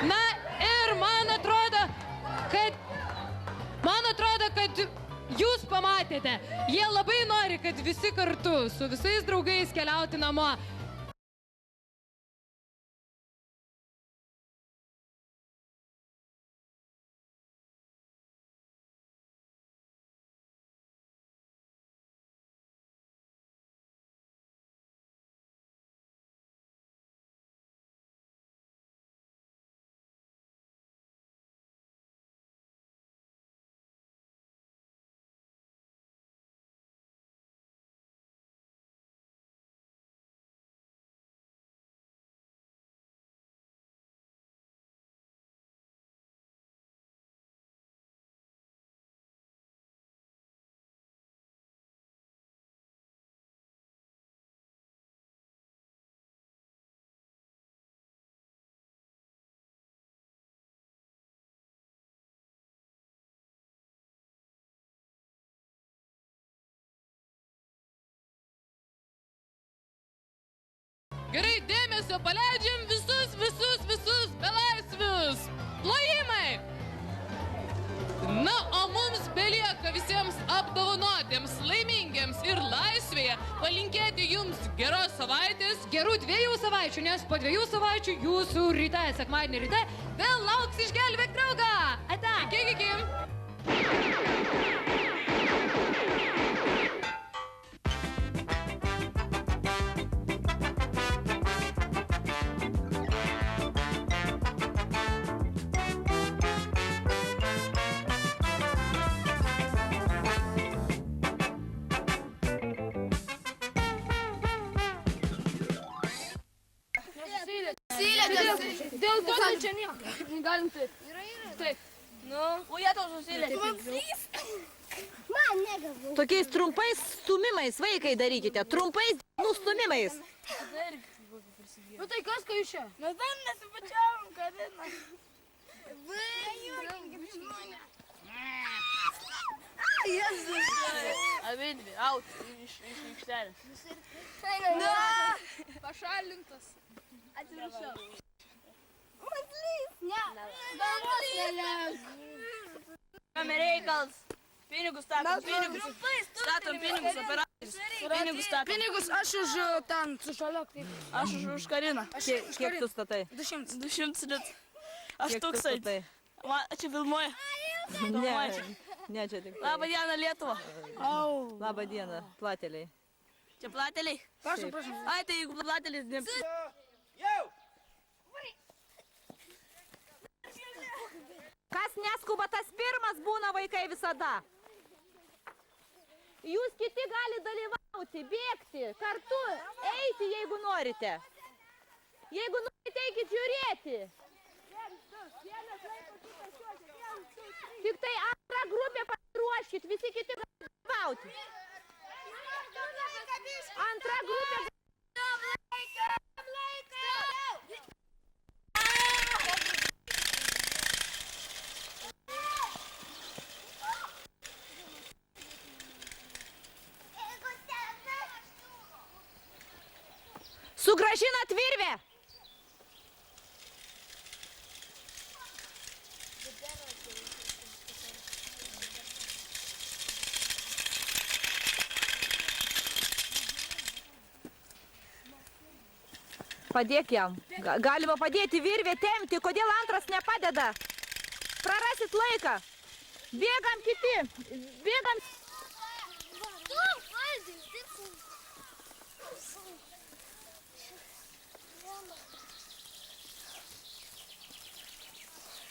S3: Na ir man atrodo, kad jūs pamatėte, jie labai nori, kad visi kartu su visais draugais keliauti namo.
S1: dėmesio, paleidžiam visus belaisvius. Plojimai. Na, o mums belieka visiems apdovanotiems, laimingiems ir laisvėje palinkėti jums geros savaitės.
S3: Gerų 2 savaičių, nes po 2 savaičių jūsų ryte, sekmadienį ryte, vėl lauks Išgelbėk draugą. Ate.
S1: Iki.
S2: Dėl to, kad čia nieko. Galim taip. Taip. Nu, o jie tau susilieti.
S7: Man negabu.
S6: Tokiais trumpais stumimais vaikai darykite. Trumpais nustumimais.
S2: Nu tai kas, kai jūs čia? Mes dar nesipačiavom, Karina. Jezus. Abidvi, out iš aikštelės. Pašalintas. Atsiprašau. Reikals. Pinigus statom, pinigus. Statom pinigus, operatorius. Pinigus statom. Pinigus aš už ten, su šaliok. Aš už Kariną.
S6: Kiek tu statai?
S2: 200 litų. Aš
S6: Kiek tu
S2: 1000.
S6: statai?
S2: Čia filmuoja.
S6: Ne, čia tik.
S2: Labą dieną, Lietuva.
S6: Labą dieną, plateliai.
S2: Čia plateliai? Prašom. Ai, tai jeigu platelis dirbs.
S6: Kas neskuba, tas pirmas būna vaikai visada. Jūs kiti gali dalyvauti, bėgti, kartu eiti, jeigu norite. Jeigu norite, eikit žiūrėti. Tik tai antrą grupę pasiruoškit, visi kiti gali dalyvauti. Antra grupė. Sugrąžinat virvę. Padėk jam. Galima padėti virvę tempti. Kodėl antras nepadeda? Prarasit laiką. Bėgam kiti. Bėgam.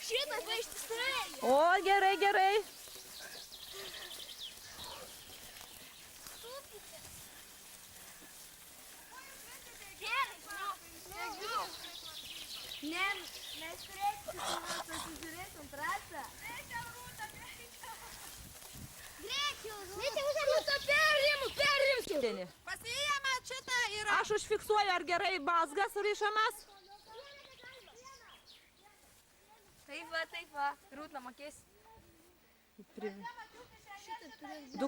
S7: Šitas va ištisai.
S6: O, gerai, gerai.
S7: Mes turėsim pasižiūrėsim trasą.
S6: Perimsiu.
S4: Pasiėmė šitą ir...
S6: Aš užfiksuoju, ar gerai mazgas rišamas.
S2: Taip va. Rūtna mokės.
S6: Du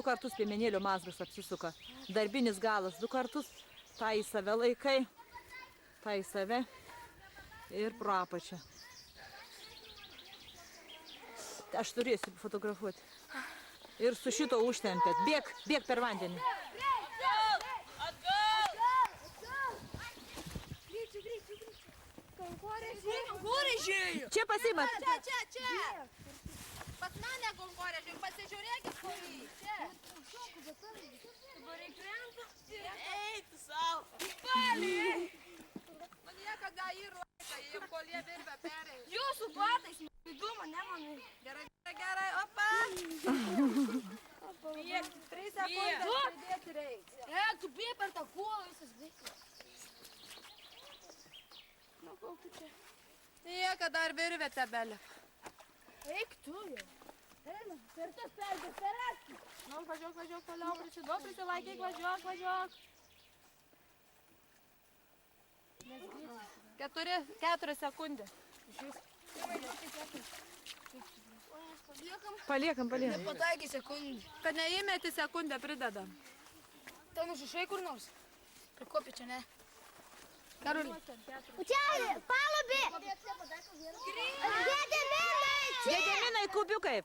S6: kartus piemenėlio mazgas apsisuka. Darbinis galas, 2 kartus. Ta į save laikai, ta į save ir pro apačią. Aš turėsiu fotografuoti. Ir su šito užtempėt. Bėk per vandenį.
S2: Konkorėžiai.
S6: Čia pasimat.
S4: Čia. Pas mane konkorėžiai, pasižiūrėkit, kur jį. Čia.
S2: Eik tu savo. Palį.
S4: Man niekada ir laiką, jie kol jie virvę perėjo.
S2: Jūsų batais, įdumą, ne manai.
S4: Gerai, opa. 3 sekundės pridėti reikia.
S2: Tu bėg per tą kuolą visas visas. Nu, kol tu čia.
S4: Niekada dar virvė tebelė.
S2: Eik tu jau. Eina, per tas pergės, per akį. Nu, važiuok, toliau, prisilaikyk, važiuok.
S4: 4 sekundės.
S6: Paliekam.
S2: Pataikį sekundį.
S4: Kad neįmeti sekundę pridedam.
S2: Ten užrašai kur nors? Prikopė čia, ne?
S7: У тебя палубе.
S6: Gedeminai kubiukai.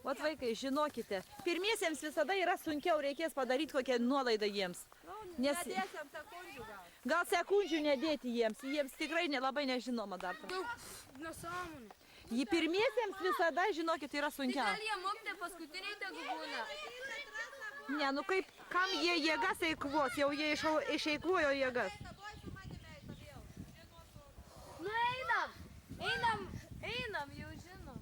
S6: Vat vaikai, žinokite, pirmiesiems visada yra sunkiau, reikės padaryti kokią nuolaidą jiems. Nes gal sekundžių nedėti jiems tikrai labai nežinoma dar. Jį pirmiesiems visada, žinokit, yra sunkiau.
S2: Gal jie mokti paskutiniai tegu būna?
S6: Ne, nu kaip, kam jie jėgas eikvos, jau jie išeikvojo jėgas.
S7: Nu einam.
S2: Einam, jau žinom.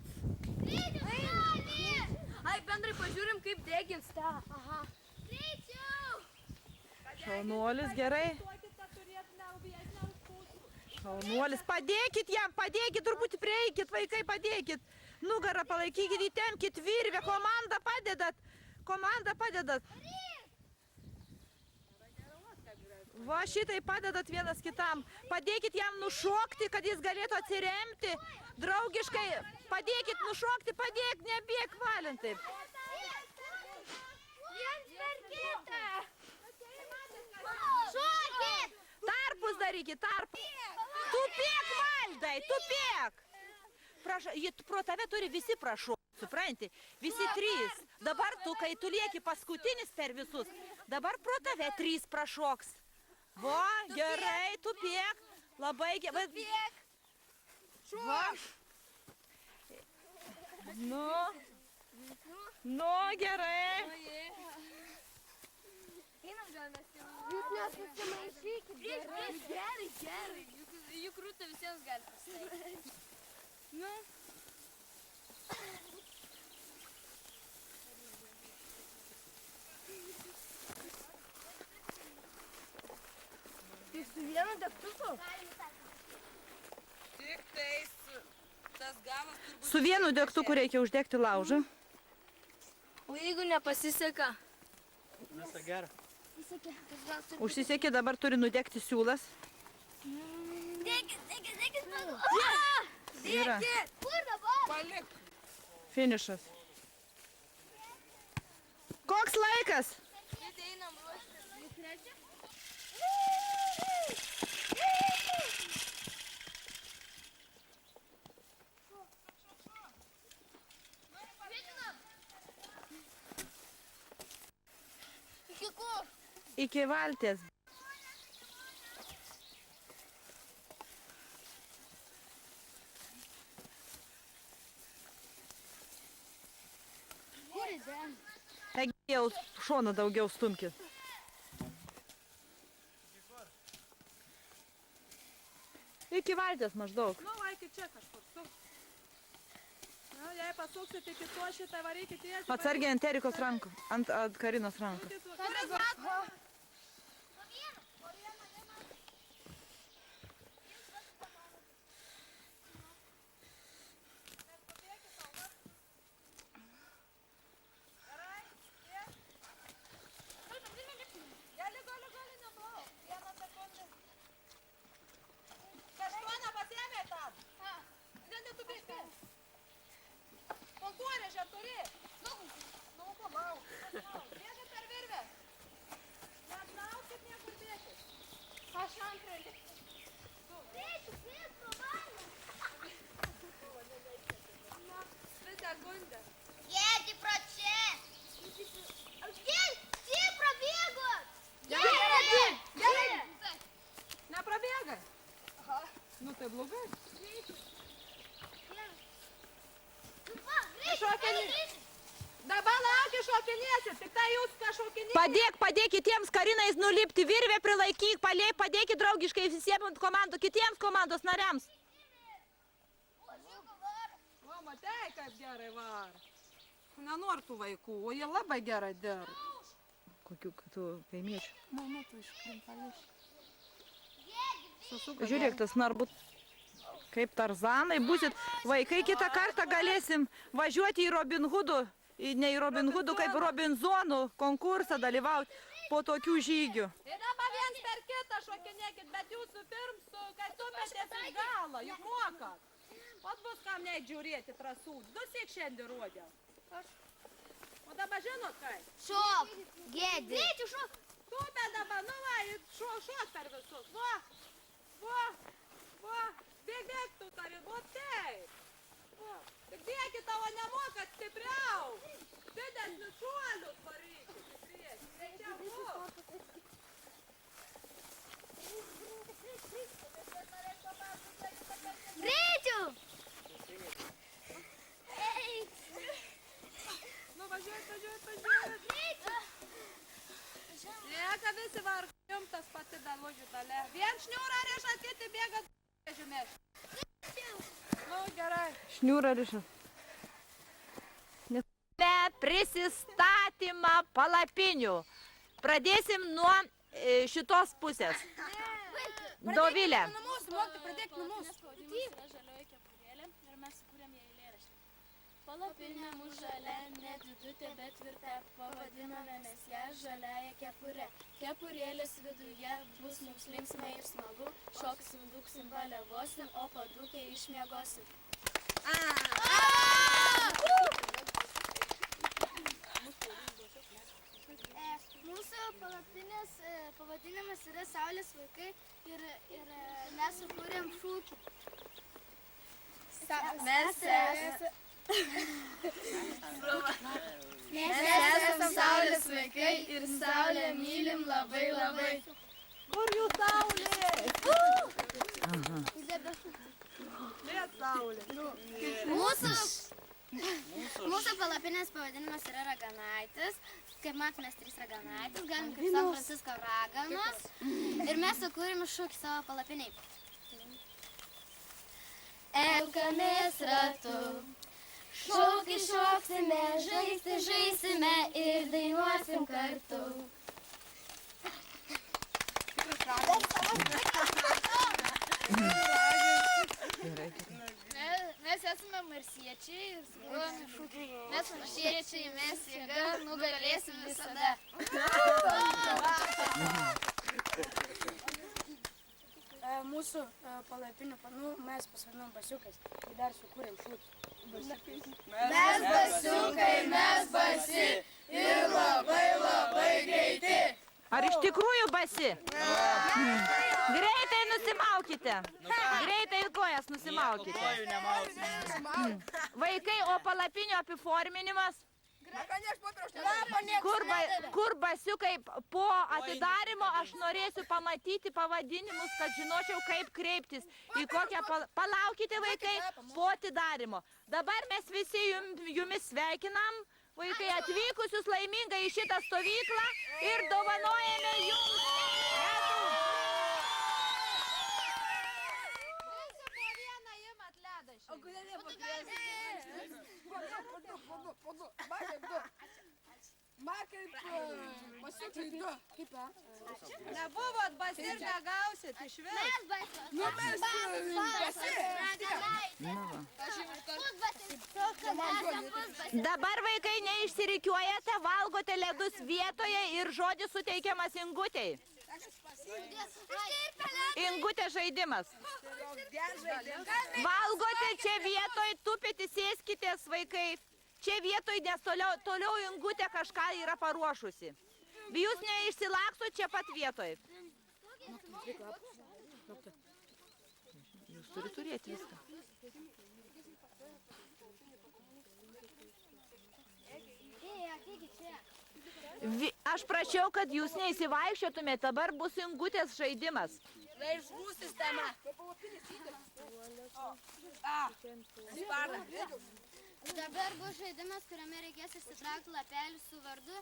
S2: Ai, bendrai pažiūrim, kaip degins tą. Aha.
S6: Šaunuolis, gerai. Šaunuolis, padėkit jam, padėkit, turbūt prieikit, vaikai, padėkit. Nugarą palaikykit, įtemkit virvę, komandą padedat. Va šitai padedat vienas kitam. Padėkit jam nušokti, kad jis galėtų atsiremti. Draugiškai, padėkit nušokti, padėk, nebėk, Valentai.
S7: Šokit!
S6: Tarpus darykit, tarpus. Tupėk, Valdai, tupėk. Pro tave turi visi prašokti, supranti? Visi trys. Dabar tu, kai tu lieki paskutinis per visus, dabar pro tave trys prašoks. Va, gerai, tupėk. Labai gerai. Tupėk. Va. Nu, gerai.
S7: Jūs nesusimaišykit.
S2: Gerai. Juk rūta visiems gali pasitaikyti. Nu.
S7: Tai su vienu degtuku?
S2: Tik tais tas galas turbūt...
S6: Su vienu degtuku reikia uždegti laužą.
S2: O jeigu nepasiseka?
S5: Visą gerą.
S6: Užsisekė, dabar turi nudegti siūlas.
S7: Degit.
S6: Yra.
S7: Kur dabar?
S2: Palik.
S6: Finišas. Koks laikas?
S2: Einam ruoštis.
S7: Iki kur?
S6: Iki valties.
S7: Kur įdėm?
S6: Jau šoną daugiau stumkit. Iki valties maždaug.
S8: Nu, iki čia kažkur. Nu, jei pasuksit iki to šitą varykit tiesiai.
S6: Atsargiai ant Erikos rankų, ant Karinos rankų.
S7: Jėdi pro čia. Čia prabėgot.
S8: Gerai. Neprabėgai? Nu, tai blogai. Dabar laukia šokinėsit, tik tai jūs kažkokinėsit.
S6: Padėk kitiems Karinais nulipti, virvę prilaikyk, padėkit draugiškai visiems kitiems komandos nariams.
S8: O, matai, kaip gerai var. Nenori tų vaikų, o jie labai gerai dera.
S6: Kokių tų kaimiečių?
S8: Nu, tu iškrimpališ.
S6: Žiūrėk, tas narbūt. Kaip Tarzanai būsit. Vaikai, kitą kartą galėsim važiuoti į Robin Hoodų. Ne į Robin Hoodų, kaip Robinzonų konkursą dalyvauti po tokių žygių.
S8: Ir dabar viens per kitą šokinėkit, bet jūsų pirms, kai tupėtės į galą, juk mokat. Vat bus kam net žiūrėti trasų. Dusyk šiandien rodė. O dabar žinot kaip?
S7: Šok. Jėdi.
S8: Tupė dabar, nu va, šok per visus. Va, nemokat stipriau. Didesnius šuolius varykit į priekį. Greičiau.
S7: Greičiau!
S8: Nu, važiuot. Lieka visi vargai, jums tas pati dalužių dalė. Vien šniūrą riša, kiti bėga žemės. Nu, gerai.
S6: Šniūrą riša. Prisistatymą palapinių. Pradėsim nuo šitos pusės. Dovilė.
S7: Pradėk nuo mūsų.
S9: Žalioji kepurėlė ir mes sukūrėm ją eilėraštį. Palapinė mūsų žalia, nedidutė, bet tvirta, pavadiname mes ją žaliąją kepurę. Kepurėlės viduje bus mums linksma ir smagu, šoksim, duksim, baliavosim, o padūkę išmiegosim.
S7: Mūsų palapinės pavadinimas yra Saulės vaikai ir mes sukūrėm šūkį. Mes esam Saulės vaikai ir Saulę mylim labai labai.
S8: Kur jų saulė? Liet saulė.
S7: Mūsų palapinės pavadinimas yra Raganaitis. Kaip matome, mes 3 raganaitės, galim kaip San Francisko raganos. Ir mes sukūrėme šūkį savo palapiniai. Elkamės ratu, šūkį šoksime, žaisti žaisime ir dainuosim kartu. Mes esame marsiečiai ir sugalvojame šūkį. Mes marsiečiai, mes jėga, nugalėsim visada.
S10: Mūsų palapinių panų mes pasvadinom basiukais ir dar sukūrėm šūkį.
S7: Mes basiukai, mes basi ir labai labai greiti.
S6: Ar iš tikrųjų basi? Greitai nusimaukite. Greitai kojas nusimaukite. Vaikai, o palapinio apiforminimas? Kur basiukai po atidarimo aš norėsiu pamatyti pavadinimus, kad žinočiau, kaip kreiptis. Į kokią palaukite, vaikai, po atidarimo. Dabar mes visi jumis sveikinam. Vaikai atvykusius laimingai į šitą stovyklą ir dovanojame jums metų.
S7: Visi po vieną imat ledą šį. O kodėl ne po vieną?
S10: Basiukai du. Kaip,
S8: Nebuvot basi ir negausit iš vis.
S7: Mes basi.
S6: Dabar vaikai neišsirikiuojate, valgote ledus vietoje ir žodis suteikiamas Ingutei. Ingutė žaidimas. Valgote čia vietoj, tupite, sėskitės vaikai. Čia vietoj, nes toliau Ingutė kažką yra paruošusi. Jūs neišsilakso čia pat vietoj. Jūs turi turėti viską. Aš prašiau, kad jūs neįsivaikščiotumėte, dabar bus Ingutės žaidimas.
S7: Laiškų sistema. Dabar bus žaidimas, kuriame reikės išsitraukti lapelį su vardu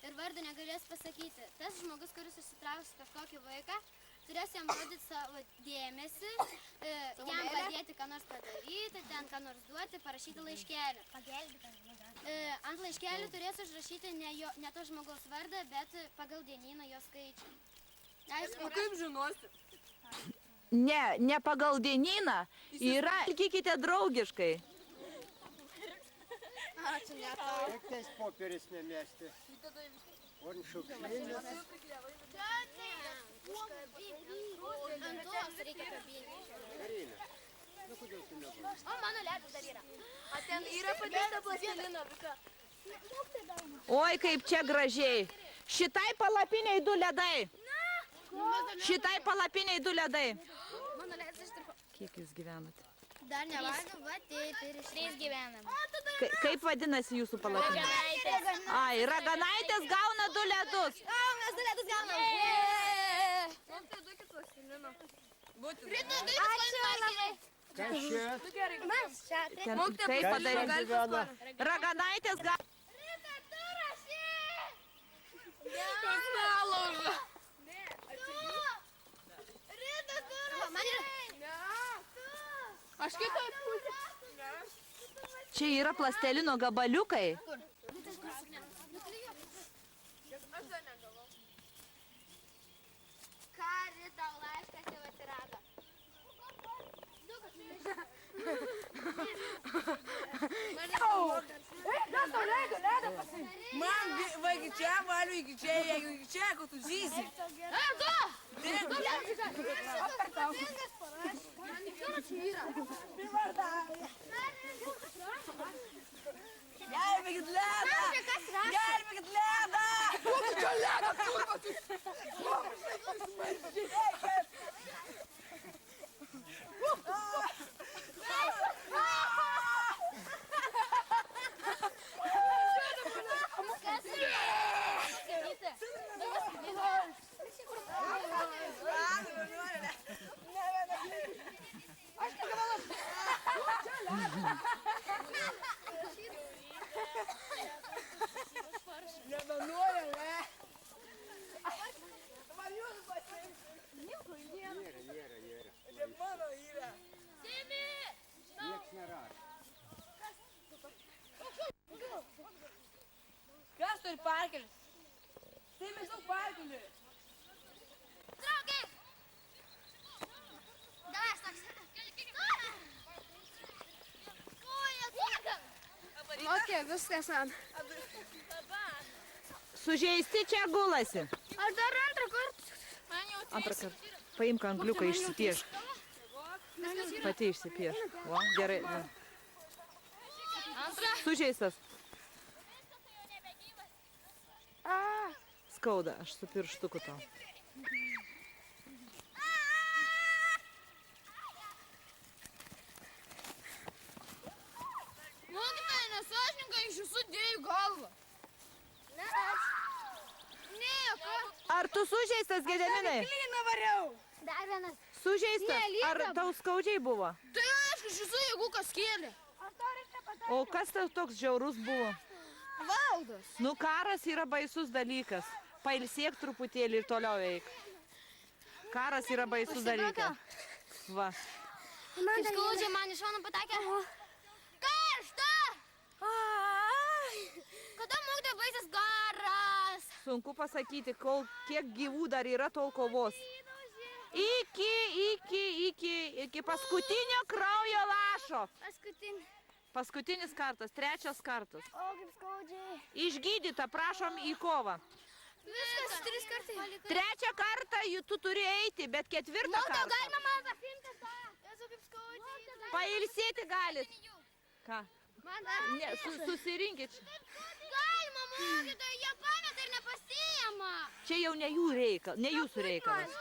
S7: ir vardą negalės pasakyti. Tas žmogus, kuris išsitrauks kažkokį vaiką, turės jam rodyti savo dėmesį, jam padėti ką nors padaryti, ten ką nors duoti, parašyti laiškelį. Ant laiškelį turės užrašyti ne to žmogaus vardą, bet pagal dienyną jo skaičių.
S8: O kaip žinosi?
S6: Ne pagal dienyną, sakykite draugiškai.
S7: Ačiū, ne tau.
S5: Tik tais popieris nemesti. O šiukšlynas.
S7: Ant tos reikia kabinti. O mano ledas dar yra. O ten yra padėta plastilino vika.
S6: Oi, kaip čia gražiai. Šitai palapiniai 2 ledai. Šitai palapiniai 2 ledai.
S7: Mano ledas ištirpo.
S6: Kiek jūs gyvenate?
S7: Dar nevalgiau, va, taip ir iš 3 gyvenam.
S6: Kaip vadinasi jūsų palapinė?
S7: Raganaitės.
S6: Ai, raganaitės gauna 2 ledus.
S7: Mes 2 ledus gaunam.
S2: Mokytoja, duokit plastilino.
S7: Ačiū labai.
S5: Kas čia?
S7: Mes čia.
S6: Kaip padaryti? Raganaitės gauna.
S7: Rita, tu rašy.
S2: Tas nelauža.
S7: Rita, tu rašy.
S2: Aš kitą pusę.
S6: Čia yra plastelino gabaliukai.
S7: Ką Rita laiškas jau atsirado?
S2: Man vaikį čia, valiu iki čia, jeigu iki čia, kad tu zysi. Gelbėkit ledą! Gelbėkit ledą! Kokį čia ledą, turba? Kas turi parkelis? Tai mes daug parkelį.
S7: Draugai! Davai, aš toks.
S10: Mokė, viskas man.
S6: Sužeisti čia gulasi.
S10: Aš dar antrą kartą.
S6: Antrą kartą. Paimk angliuką, išsipiešk. Pati išsipiešk. Va, gerai. Sužeistas. Skauda, aš su pirštuku tau.
S7: Mokytoja, nesąžininkai iš jūsų dėjų galvą. Ne, aš. Nieko.
S6: Ar tu sužeistas, Gedeminai?
S10: Lyną variau.
S7: Dar vienas.
S6: Sužeistas? Ar tau skaudžiai buvo?
S7: Tai aišku, iš jūsų jėgų kas kėlė.
S6: O kas tau toks žiaurus buvo?
S7: Valdas.
S6: Nu, karas yra baisus dalykas. Pailsėk truputėlį ir toliau eik. Karas yra baisus dalykas. Va.
S7: Kaip skaudžiai man iš šono patakė. Karšta! Kada mokytoja baisas garas?
S6: Sunku pasakyti, kiek gyvų dar yra, tol kovos. Iki paskutinio kraujo lašo. Paskutinis kartas, 3 kartas.
S7: O, kaip skaudžiai.
S6: Išgydyta, prašom į kovą.
S7: Viskas 3 kartai.
S6: 3 kartą tu turi eiti, bet 4 kartą.
S7: Mokytoja, galima man pafinti tą? Esu kaip skaudžiai.
S6: Pailsėti galit. Ką?
S7: Man dar.
S6: Ne, susirinkit.
S7: Galima, mokytoja, jie pameta ir nepasiima.
S6: Čia jau ne jų reikalas, ne jūsų reikalas.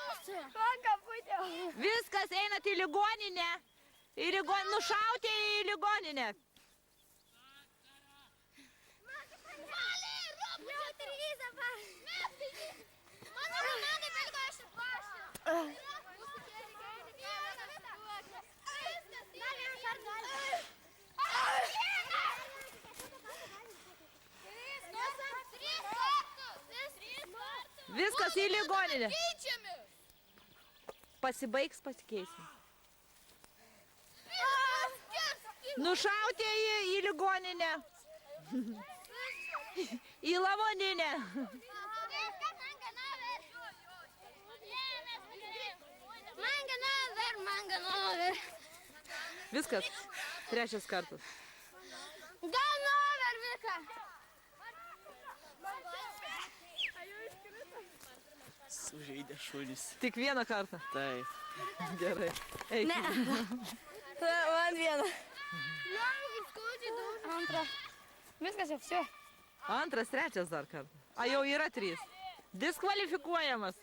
S6: Viskas, einat į ligoninę. Nušauti į ligoninę.
S7: Mano komandai beliko aš ir pašą.
S6: Viskas į ligoninę. Pasibaigs, pasikeisim. Nušauti į ligoninę. Į lavoninę. Viskas. 3 kartas.
S7: Ganover viską.
S11: Sužeidė šunys.
S6: Tik 1 kartą.
S11: Taip.
S6: Gerai. Eik.
S2: Ne. Man 1.
S10: Antrą. Viskas jau, все.
S6: 2, 3 dar kartą. A, jau yra 3. Diskvalifikuojamas.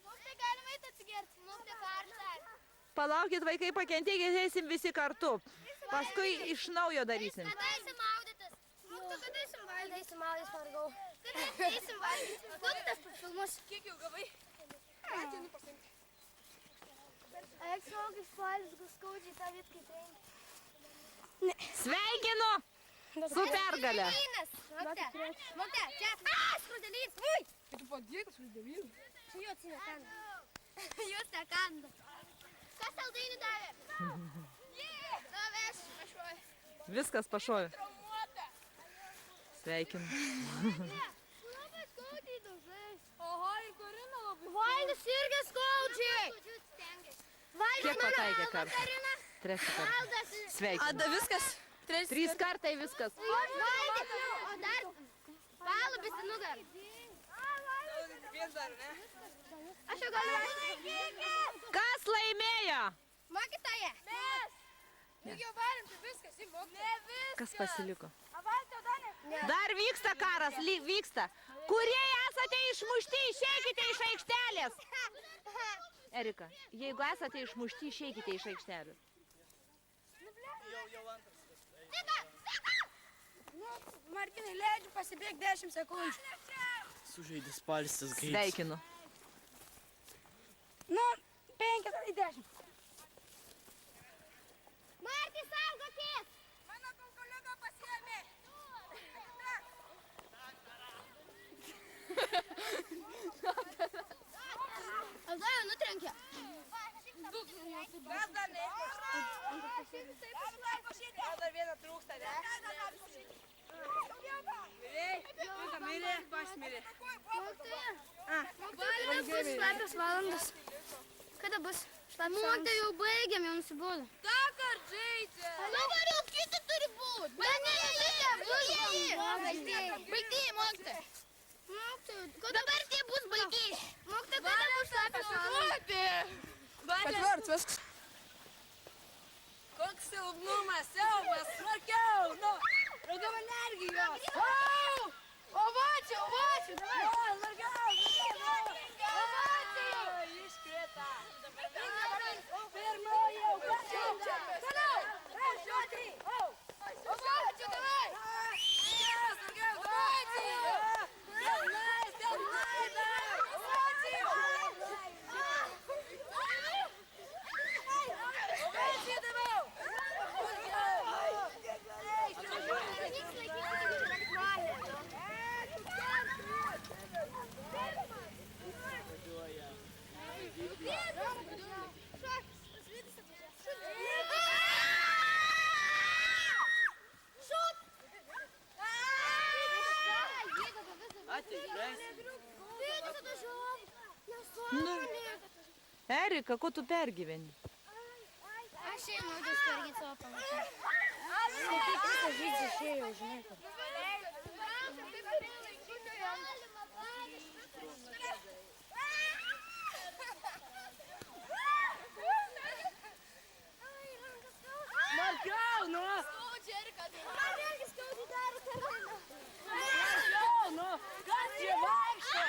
S7: Mokytoja, galima eiti atsigerti. Mokytoja, karštą.
S6: Palaukit, vaikai, pakentėkit, eisim visi kartu. Paskui iš naujo darysim.
S7: Kada eisim maudytis? Mokytoja, kada eisim valgyti? Kada eisim maudytis, vargau. Kada eisim valgyti? Kokitas filmus? Kiek jau gavai? Atinu pasimti. Eik saugis palis, gal skaudžiai tą vietkai trenki.
S6: Sveikinu su pergale.
S7: Mokytoja, čia. Skruzdėlys. Ui!
S10: Tu padėk, skruzdėlys.
S7: Čia jo atsinė kanda. Jūs ne kanda. Kas saldainį davė? Davės, pašuoju.
S6: Viskas pašojo. Sveikinu.
S7: Labai skaudžiai dažai.
S8: Oho, ir Karina labai.
S7: Vaidas irgi skaudžiai.
S6: Kiek pataikė kartą? 3 kartą. Sveikinu.
S2: Viskas?
S6: 3 kartai viskas.
S7: Vaidas, o dar palubis į nugarą. Aš jau galiu.
S6: Kas laimėjo?
S7: Mokytoja. Mes.
S10: Jau varim, tai viskas, į mokytoją.
S6: Kas pasiliko? Dar vyksta karas, vyksta. Kurie esate išmušti, išeikite iš aikštelės. Erika, jeigu esate išmušti, išeikite iš aikštelės.
S10: Martinai, leidžiu pasibėgti 10 sekundžių.
S11: Sužaidęs palistas greitis.
S6: Sveikinu.
S10: Nu, 5 į 10.
S7: Marti, saugokis.
S10: Mano kolega pasiėmė.
S7: Alda jau nutrenkė.
S10: Kas dar ne? Dar vieną trūksta, ne? Mirė, pasmirė.
S7: Mokytoja, bus šlapios valandos. Kada bus šlapios valandos? Mokytoja, jau baigiam, jau nusibodo.
S8: Takart žaidžia.
S7: Dabar jau kiti turi būt. Baigtieji, mokytoja. Dabar tie bus baigtieji. Mokytoja, kada bus šlapios valandos?
S10: Patvart, viskas.
S8: Koks silpnumas, siaubas, smarkiau, nu, daugiau energijos.
S10: Ovacijų, davai.
S8: Ovacijų. Iškrita. Pirmoji auka. Toliau. Ovacijų, davai. Ovacijų.
S6: Erika, ko tu pergyveni?
S7: Aš šiai naudės pergyti savo palaikį. Kaip visą žydžią išėjau, žinai.
S8: Markiau, nu.
S7: Skaudžiai, Erika. Man irgi skaudžiai daro Karina.
S8: Markiau, nu. Kas čia vaikšto?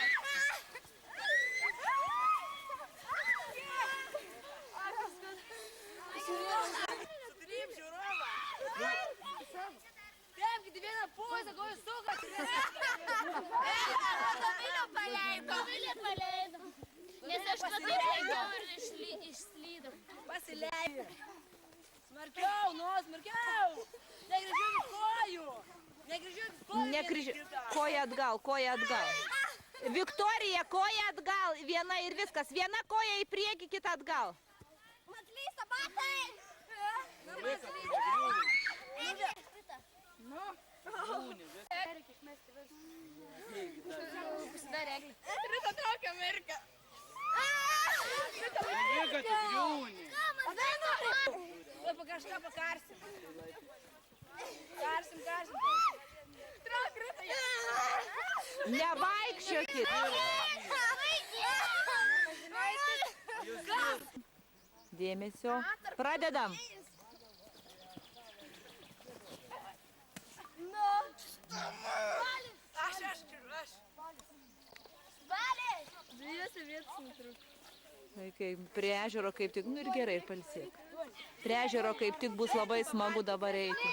S8: Sutryp žiūrovą. Tempkite vieną pozą, gal jūs sukat.
S7: Dovilę paleido. Nes aš labai baigiau ir išslydau.
S8: Pasileidė. Smarkiau, nu, smarkiau. Negrįžiuokit kojų.
S6: Koja atgal, koja atgal. Viktorija, koja atgal. Viena ir viskas. Viena koja į priekį, kita atgal.
S7: Matlysta batai. Erika išmesti viską. Pasidarė eglį. Rita traukia Ameriką.
S11: Erika, tu griūni.
S8: Kažką pakarsim. Karsim. Trauk, Rita.
S6: Nevaikščiokit. Dėmesio. Pradedam.
S8: Aš.
S7: Balė.
S8: Dviejose vietos nutrūk.
S6: Vaikai, prie ežero kaip tik, nu ir gerai, ir palsėk. Prie ežero kaip tik bus labai smagu dabar eiti.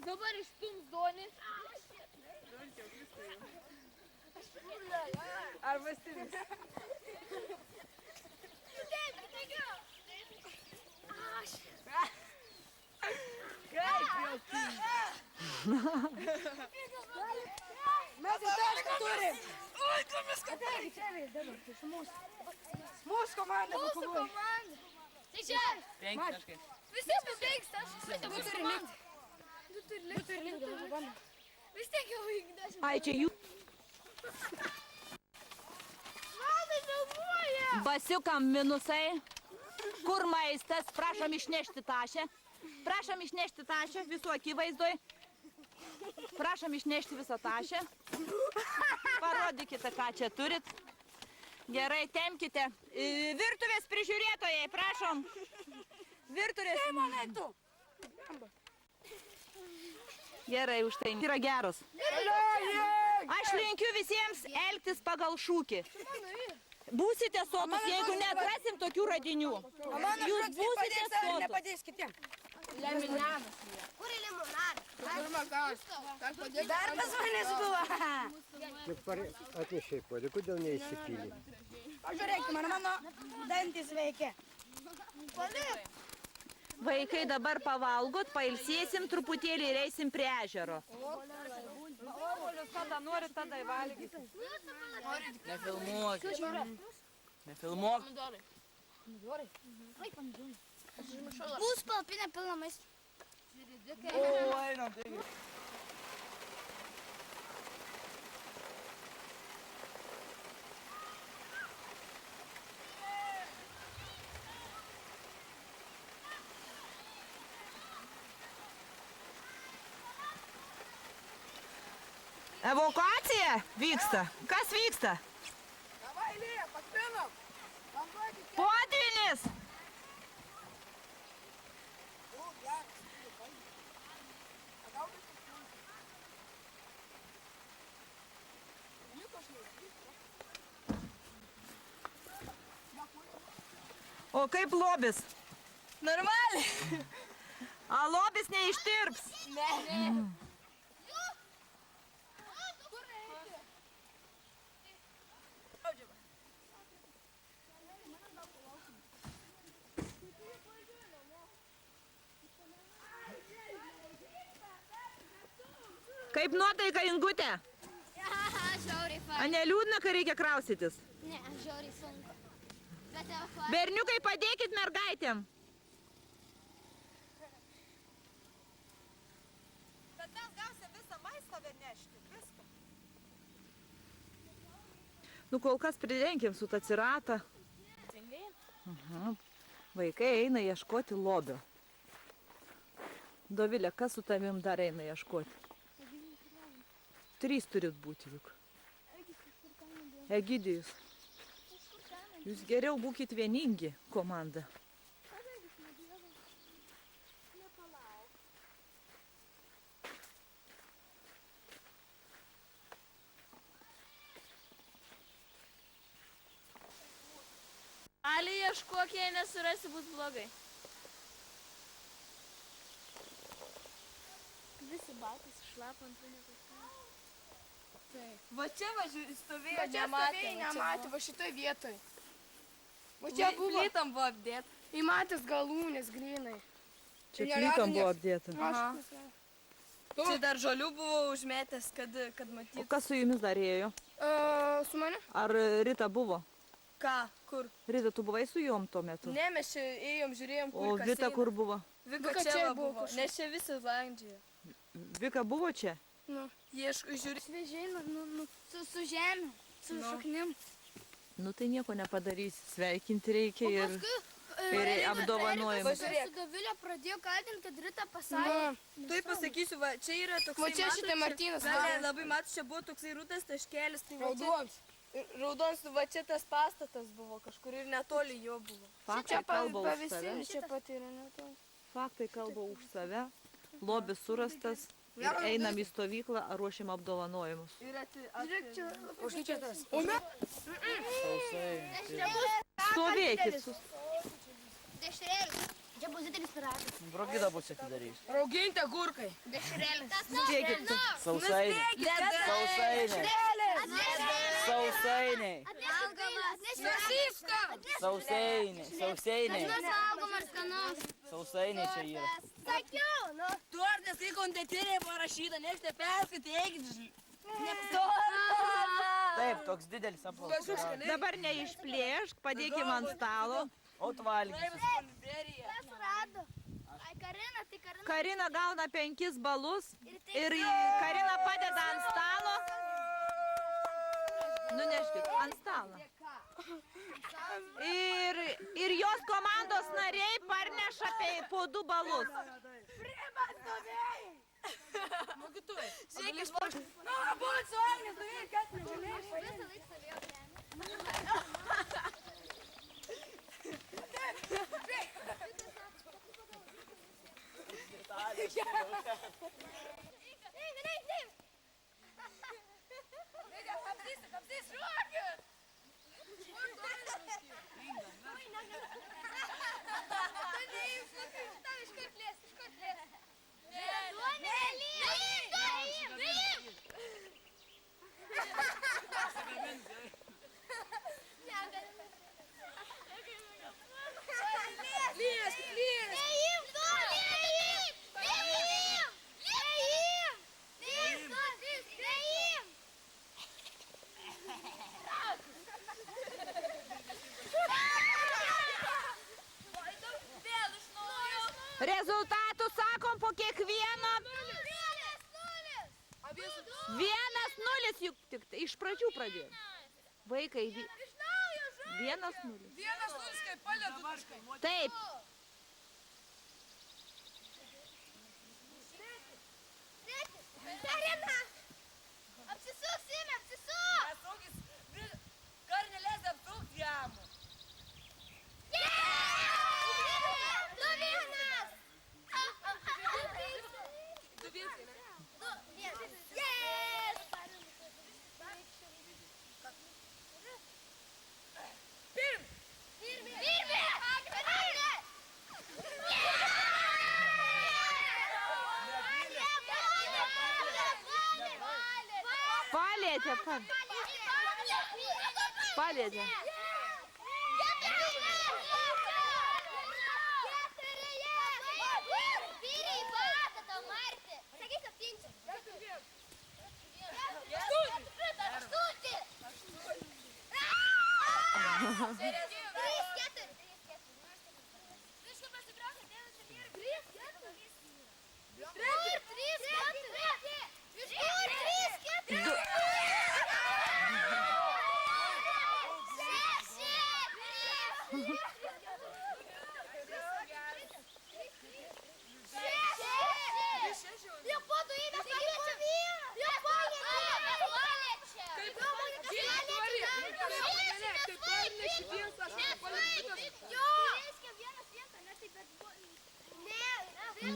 S9: Dabar išstums Donį.
S8: Arba stilis. Kaip jau tu?
S10: Mes į tašką turim. Oi, tu viską darai. Čia dabar, tai su mūsų. Mūsų komanda pakovoja.
S9: Tai čia.
S11: 5 taškai.
S9: Visi pabaigs taškus.
S10: Du turi likti. Du turi likti.
S9: Vis tiek jau įgdašim.
S6: Ai, čia jų.
S9: Valdai filmuoja.
S6: Basiukam minusai. Kur maistas? Prašom išnešti tašę. Prašom išnešti tašę visų akivaizdoj. Prašom išnešti visą tašę. Parodykite, ką čia turit. Gerai, temkite. Virtuvės prižiūrėtojai, prašom. Virtuvės. Gerai, už tai yra geros. Aš linkiu visiems elgtis pagal šūkį. Būsite sotus, jeigu neatrasim tokių radinių. Jūs būsite sotus.
S10: Nepadės kitiem.
S7: Limonada. Kur į limonadą?
S10: Dar pas manęs buvo.
S5: Atnešiai puodį, kodėl neįsipylė?
S10: Pažiūrėkite, mano dantis veikia.
S6: Vaikai, dabar pavalgot, pailsėsim truputėlį ir eisim prie ežero.
S8: Obuolius kada nori, tada įvalgyti.
S11: Nefilmuok. Nefilmuok.
S7: Bus palapinė pilna maisto.
S11: O, einam, taigi.
S6: Evakuacija vyksta. Kas vyksta?
S10: Davai, Lėja, pakpinam.
S6: Potvynis! O kaip lobis?
S2: Normaliai.
S6: A lobis neištirps?
S2: Ne.
S6: Kaip nuotaika, Ingutė?
S7: Žiauriai
S6: A neliūdna, kai reikia kraustytis?
S7: Ne, žiauriai sunku. Bet evakuacija.
S6: Berniukai, padėkit mergaitėm.
S8: Bet mes gausim visą maistą nešti, viską.
S6: Nu, kol kas pridenkim su ta cirata. Vaikai eina ieškoti lobio. Dovilė, kas su tavim dar eina ieškoti? 3 turit būti juk. Egidijus. Jūs geriau būkit vieningi, komanda.
S9: Ali ieškok, jei nesurasi, bus blogai. Visi batai sušlapo ant pinigų.
S2: Va čia stovėjo,
S10: nematė, va šitoj vietoj. Va čia buvo.
S2: Plytam buvo apdėta.
S10: Įmatęs galūnės grinai.
S6: Čia plytom buvo apdėta.
S2: Čia dar žolių buvo užmetęs, kad matytų.
S6: O kas su jumis dar ėjo?
S10: Su mane?
S6: Ar Rita buvo?
S2: Ką? Kur?
S6: Rita, tu buvai su jom tuo metu?
S2: Ne, mes čia ėjom, žiūrėjom, kur
S6: O Vita kur buvo?
S2: Vika čia buvo. Nes čia visi landžioje.
S6: Vika buvo čia?
S10: Nu.
S2: Ieško, žiūri.
S10: Svežiai, su žemė, su šaknim.
S6: Nu tai nieko nepadarysi. Sveikinti reikia ir apdovanojimą.
S7: Su Dovilė pradėjo kaltinti, kad Rita pasakė.
S2: Tai pasakysiu, va, čia yra toksai,
S10: Va čia šitai Martynas.
S2: labai matus, čia buvo toksai rūtas taškelis. Tai Raudons, va čia tas pastatas buvo kažkur ir netoli jo buvo.
S6: Faktai kalba už save.
S10: Čia pat yra netoli.
S6: Faktai kalba už save. Lobis surastas. Ir einam į stovyklą, ruošiam apdovanojimus. Stovėkit.
S7: Dešrėlis. Čia bus didelis piratas.
S11: Brogidą bus atidarys.
S10: Rauginti agurkai.
S7: Dešrėlis.
S6: Spėkit.
S11: Sausainiai. Sausainiai. Sausainiai. Sausainiai. Sausainiai čia yra.
S7: Sakiau, nu.
S2: Tortas į konditerį parašyta, nežinai, perskaitėkit.
S11: Taip, toks didelis aplausos.
S6: Dabar neišplėšk, padėkim ant stalo.
S11: O tu valgysi.
S7: Kas rado? Ai, Karina, tai Karina.
S6: Karina gauna 5 balus ir Karina padeda ant stalo. Nuneškit, ant stalo. Ir jos komandos nariai parneša po 2 balus.
S10: Mokytojai.
S2: Žiūrėkis,
S10: Nu, būt su Agne, tu ir kas nežinai.
S7: Visą laiką savėjo gyvenimą.
S6: Rezultatų sakom po kiekvieno. 1-0 juk tik iš pradžių pradėjom. Vaikai, 1-0.
S10: 1-0, kaip palėtų taškai.
S6: Taip.
S7: Karina! Apsisuk, Sime, apsisuk!
S2: Karnelės apsuk jam.
S6: Palėtė, palėtė.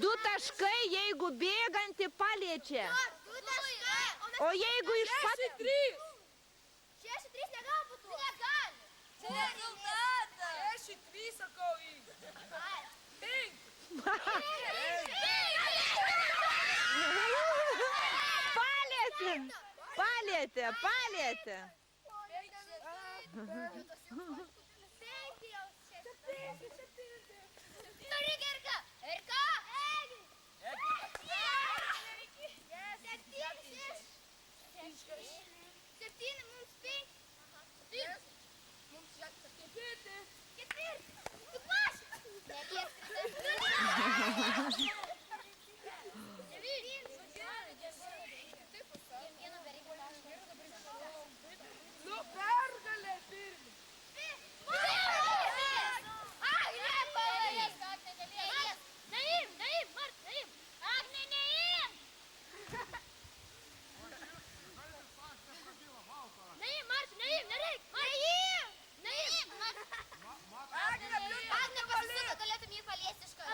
S6: Du taškai, jeigu bėganti paliečia. O jeigu iš pat...
S7: 6-3 negali būtų. Negali.
S2: Čia rezultatas.
S10: 6-3 sakau į. 5.
S6: Palėtė, palėtė, palėtė.
S10: Nu, pergalė pirmi.
S7: Agne, pasisuka, galėtum jį paliesti iš karto.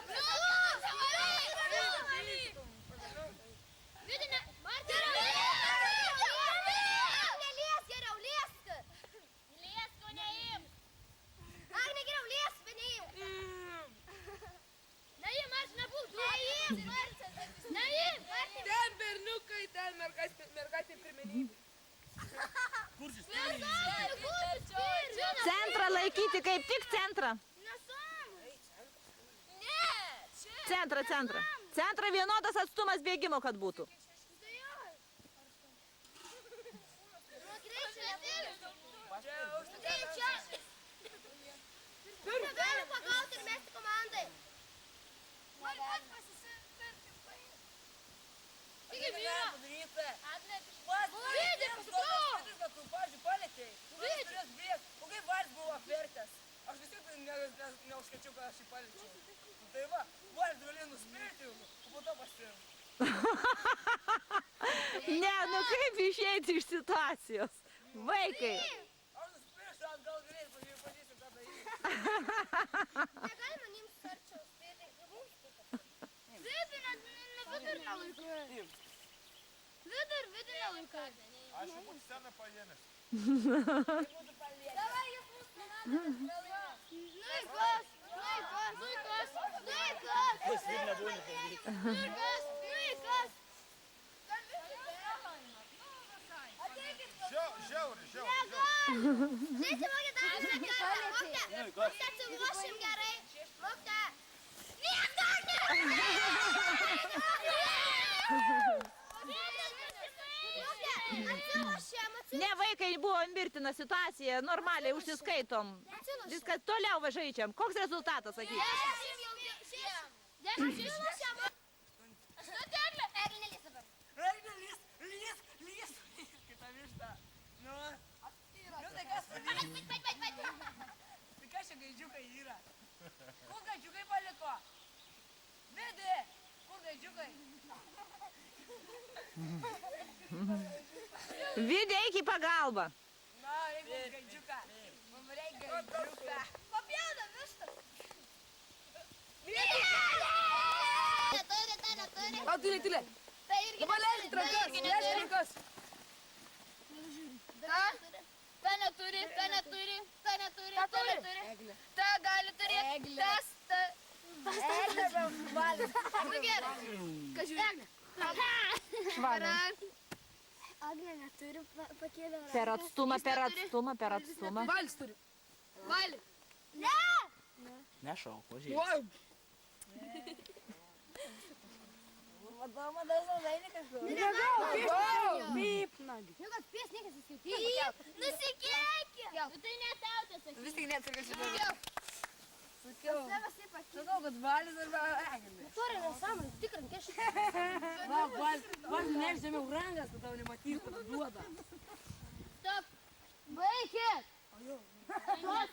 S6: pasakyti kaip tik centrą. Centrą. Centrą vienodas atstumas bėgimo, kad būtų.
S7: Negaliu pagauti ir mesti komandai. Taigi vyra. Vidė,
S2: neužskaičiau, kad aš jį paliečiau. Tai va, aš galiu nuspėti, o po to pasiimu.
S6: Ne, nu kaip išeiti iš situacijos? Vaikai.
S2: Aš nuspėsiu, gal galėsiu pažįsti tą daryti.
S7: Negali manim sarčiau spėti. Vidurinio laiku. Vidurinio laiku.
S12: Aš jau būtų sceną paėmęs.
S7: Davai, jūs mūsų komandas. Nuikos.
S12: Žiauri.
S7: Žaidžiam, mokė, dar atsiruošim gerai. Mokė.
S6: Ne, vaikai, buvo mirtina situacija, normaliai užsiskaitom. Viskas toliau važaičiam. Koks rezultatas, sakyk?
S7: 10 atsilošiam. 8 eglė. Eglė nelys dabar.
S2: Eglė, lys. Kita višta. Nu, tai kas padės? Tai kas čia gaidžiukai yra? Kur gaidžiukai paliko? Vidė, kur gaidžiukai?
S6: Vidė, eik į pagalbą.
S2: Na, reikia gaidžiuką. Mums reikia gaidžiuką.
S7: Papjauda vištą. Neturi.
S10: Tylė. Dabar leiskit rankas.
S7: Ta neturi. Ta gali turėti.
S10: Eglė, valgys.
S7: Nu gerai. Ką žiūrėk?
S10: Švarė.
S7: Agnė neturi pakėlę.
S6: Per atstumą.
S10: Valis turi.
S7: Valį. Ne!
S11: Nešau, pažiūrėk.
S10: Wow.
S2: Matau, zainį kažkur.
S10: Taip, nagi.
S7: Nu, kad spės niekas įskaityti. Nusikėkė. Tai ne tau tas sakyti.
S10: Vis tik neatsargas šitą.
S7: Sakiau.
S10: Sakau, kad valis arba eglė.
S7: Turi nesąmonė, tikrink aš.
S10: Va, valis nežemiau rangas, kad tau nematys, kad duoda.
S7: Stop. Baikit. Stop,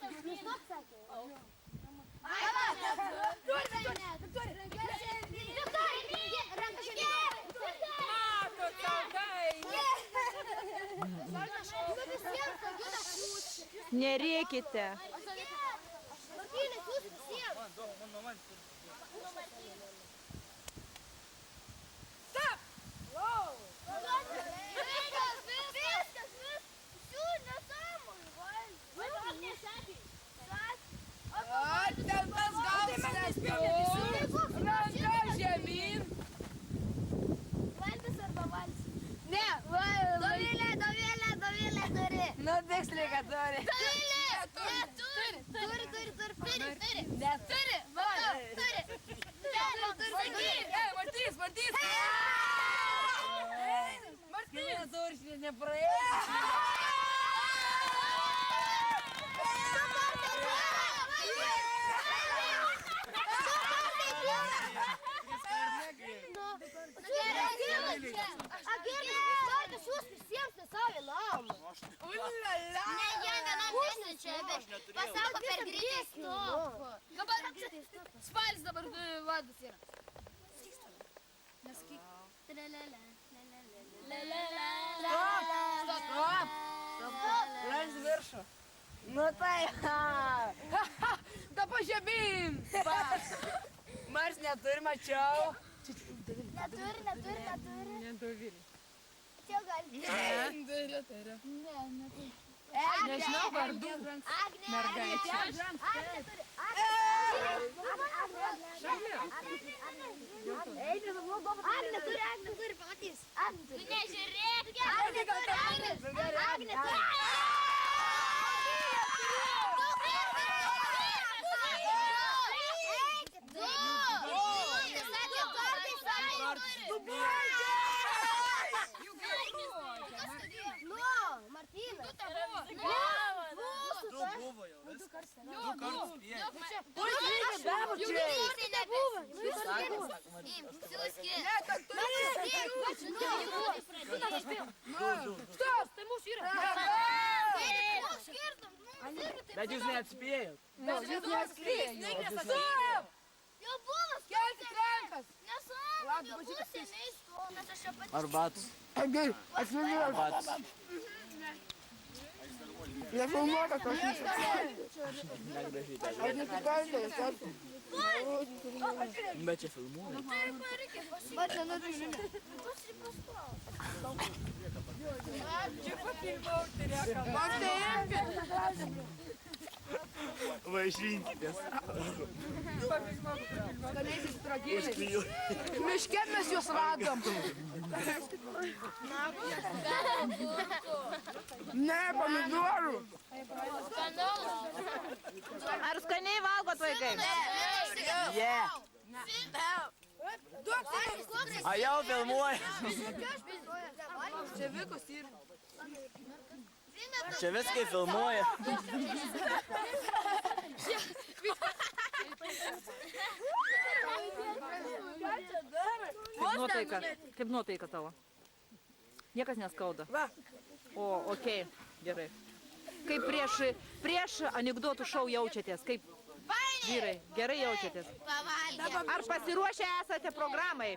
S7: sakė.
S6: Nerėkite.
S10: Ten tas gausas ranka žemyn.
S7: Valtis arba valtis?
S10: Ne,
S7: Dovilė turi.
S10: nu tiksliai, kad turi.
S7: Dovilė! Turi. Neturi.
S10: Martys. Martys turi, nepraėjo.
S7: Ne, jie vienam nesinčia, bet pasako per greitai stop.
S8: Dabar spalis dabar vadas yra.
S7: Nesakyk.
S10: Stop. Leis viršų. Nu tai, da pažemyn. Mars neturi, mačiau.
S7: Neturi.
S1: Nedovilė.
S7: Čia gali.
S10: Nežinau vardų.
S7: Mergaitė. Agnė turi, pamatys. Nežiūrėk. Agnė turi.
S11: Bet jūs neatspėjot.
S7: Jau buvo
S10: Kelkit rankas.
S7: Nesąmonė, jau pusė neįstojau, nes aš čia pati...
S11: Arbatos.
S10: Arbatos. Nefilmuota kažkas.
S11: Negražiai.
S10: Aš nesikaltė, aš esu.
S11: Bet čia filmuoja.
S7: Va, čia noriu žinoti.
S10: Čia papilmau, tai reikia.
S11: Vaišinkitės.
S10: Skaniaisiais pyragėliais. Miške mes juos radom. Ne, pomidorų.
S6: Ar skaniai valgot vaikai?
S11: Jie. A jau filmuoja.
S10: Čia vikus ir.
S11: Čia viskai filmuoja.
S6: Kaip nuotaika tavo? Niekas neskauda? O, okei, gerai. Kaip prieš anekdotų šou jaučiatės? Kaip vyrai, gerai jaučiatės? Ar pasiruošę esate programai?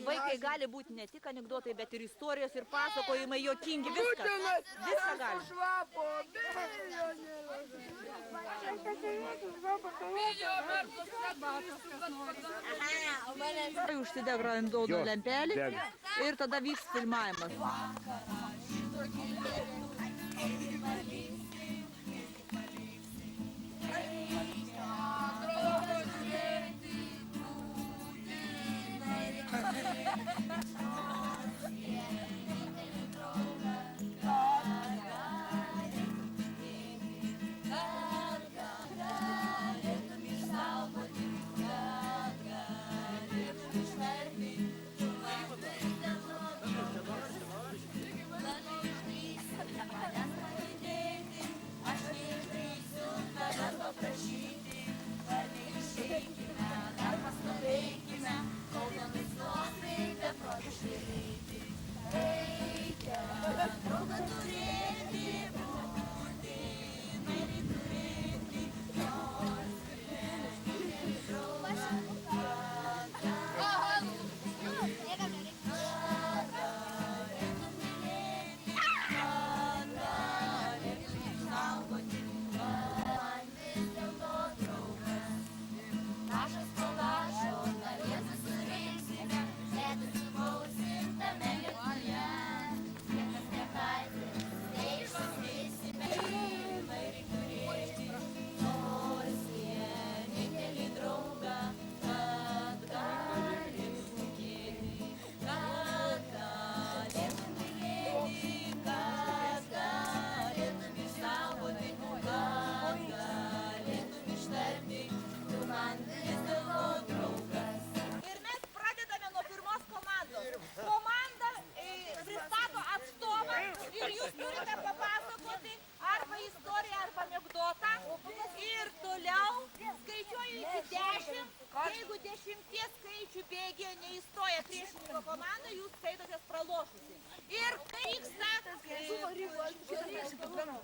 S6: Vaikai gali būti ne tik anekdotai, bet ir istorijos, ir pasakojimai, juokingi, viską. Viską gali. Užsideg raudoną lempelį ir tada vyks filmavimas. Jeigu 10 skaičių bėgėje neįstoja priešininko komanda, jūs skaitotės pralošusi. Ir vyksta...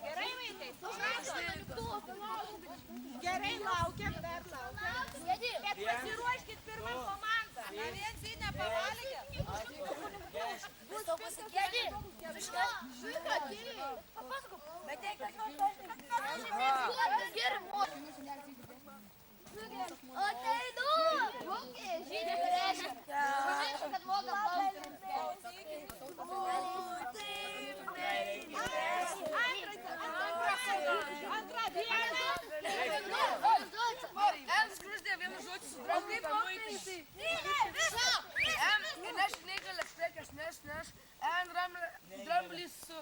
S6: Gerai, vaikai, gerai, laukiam, dar laukiam. Bet pasiruoškit pirmą komandą. Ar viens jį nepavalgė? Bus pasakėlį. Bet jei kas nors
S7: Ateinu! Žydė reiškia, kad moka
S8: Antra diena!
S10: Skruzdė vienu žodžiu su draugais pamuitis. Neš neįgalės prekės, neš. Dramblys su...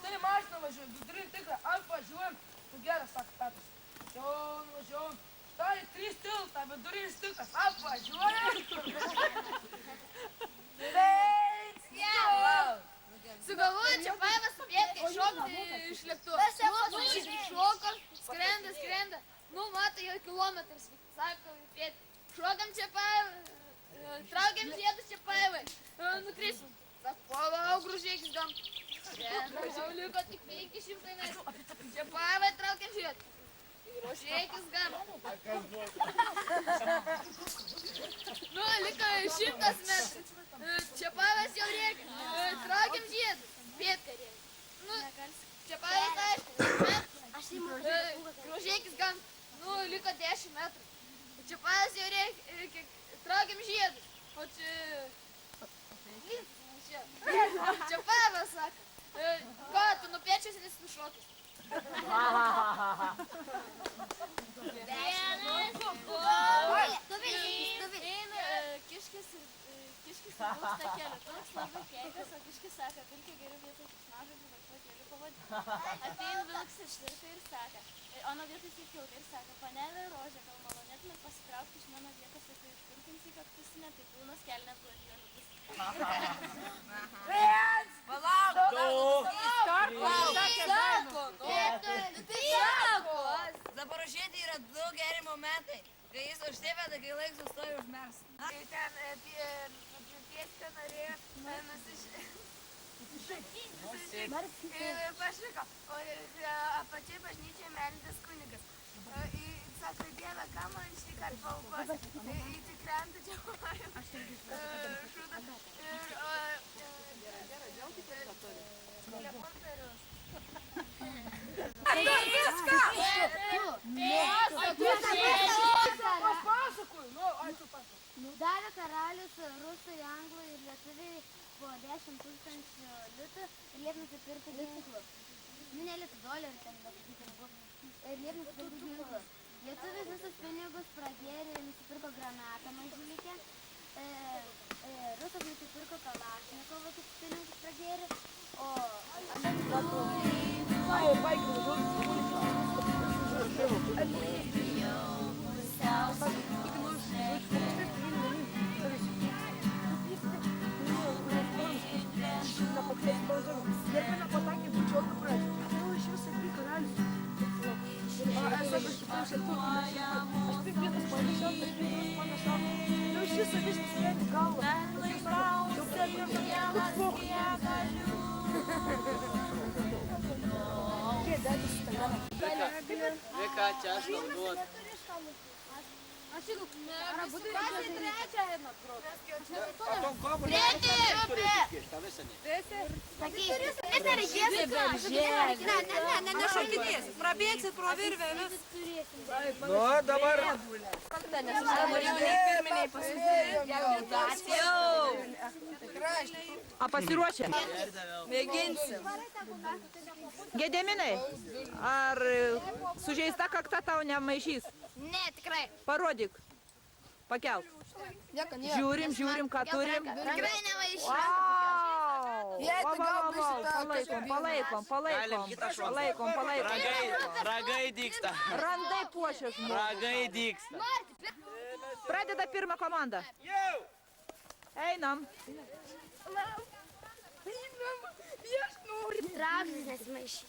S10: Turi mašiną važiuojam, vidury tikrą, apvažiuojam. Nu geras, sako Petras. Važiuojam. Štai 3 tiltą, vidurinis tiltas, apvažiuojam.
S4: Sugalvojo Čiapajevas Pėtkai šokti iš lėktuvo. Šoko, skrenda. Nu, matai, jau kilometras, sako Pėtkai. Šokam Čiapajevai, traukiam žiedus Čiapajevai. Nukrisim. Sako, palauk, Gružėkis gam. Jau liko tik 500 metrų. Čiapajevai traukiam žiedus. Gružėkis gam. Nu, liko 100 metrų. Čiapajevas jau rėkia. Traukiam žiedus. Pėtka rėkia. Nu, Čiapajevas aišku. Gružėkis gam. Nu, liko 10 metrų. Čiapajevas jau rėkia. Traukiam žiedus. O Čiapajevas sako. Ko, tu nupiečiasi, nes nušokis. Kiškis trūksta kelių, toks labai keikas, o kiškis sako, vilkė geriau vietoj kiksmažodžių, bet to keliu pavadinti. Atein vilks ir švirka ir sako, o nuo vietoj įkiauta ir sako, panelė Rožė, gal malonėtumėt pasitraukti iš mano vietos, tai išpirkinsi, kad pusinė, tai pilnas kelnes blažėlių bus.
S2: Zaporožėti yra 2 geri momentai, kai jis užsiveda, kai laiks sustoja užmers. Kai ten Pėtka norėjo pašiko, o apačiai bažnyčioje meldės kunigas. Sako, Dieve, ką man šį kartą paaukosi? Į tikrentą čia šūdą.
S7: Davė karalius rusai, anglai ir lietuviai po 10 000 litų ir liep nusipirkti ginklų. Nu, ne litų dolerių ten, bet pinigų. Ir liep nusipirkti ginklų. Lietuvis visus pinigus pragėrė ir nusipirko granatą mažylikę. Rusas nusipirko Kalašnikovą, kaip pinigus pragėrė.
S11: Vika, čia aš tau duodu.
S2: Nešokinės, prabėgsit pro virvę.
S11: Nu, dabar.
S6: A pasiruošę?
S2: Mėginsim.
S6: Gedėminai, ar sužeista kakta tau nemaišys?
S7: Ne, tikrai.
S6: Parodyk. Pakelk. Žiūrim, ką turim.
S7: Tikrai nemaišys.
S6: Palaikom.
S11: Ragai dyksta.
S6: Randai puošia žmogų.
S11: Ragai dyksta.
S6: Pradeda pirmą komandą. Einam.
S7: Trauktis nesimaišys.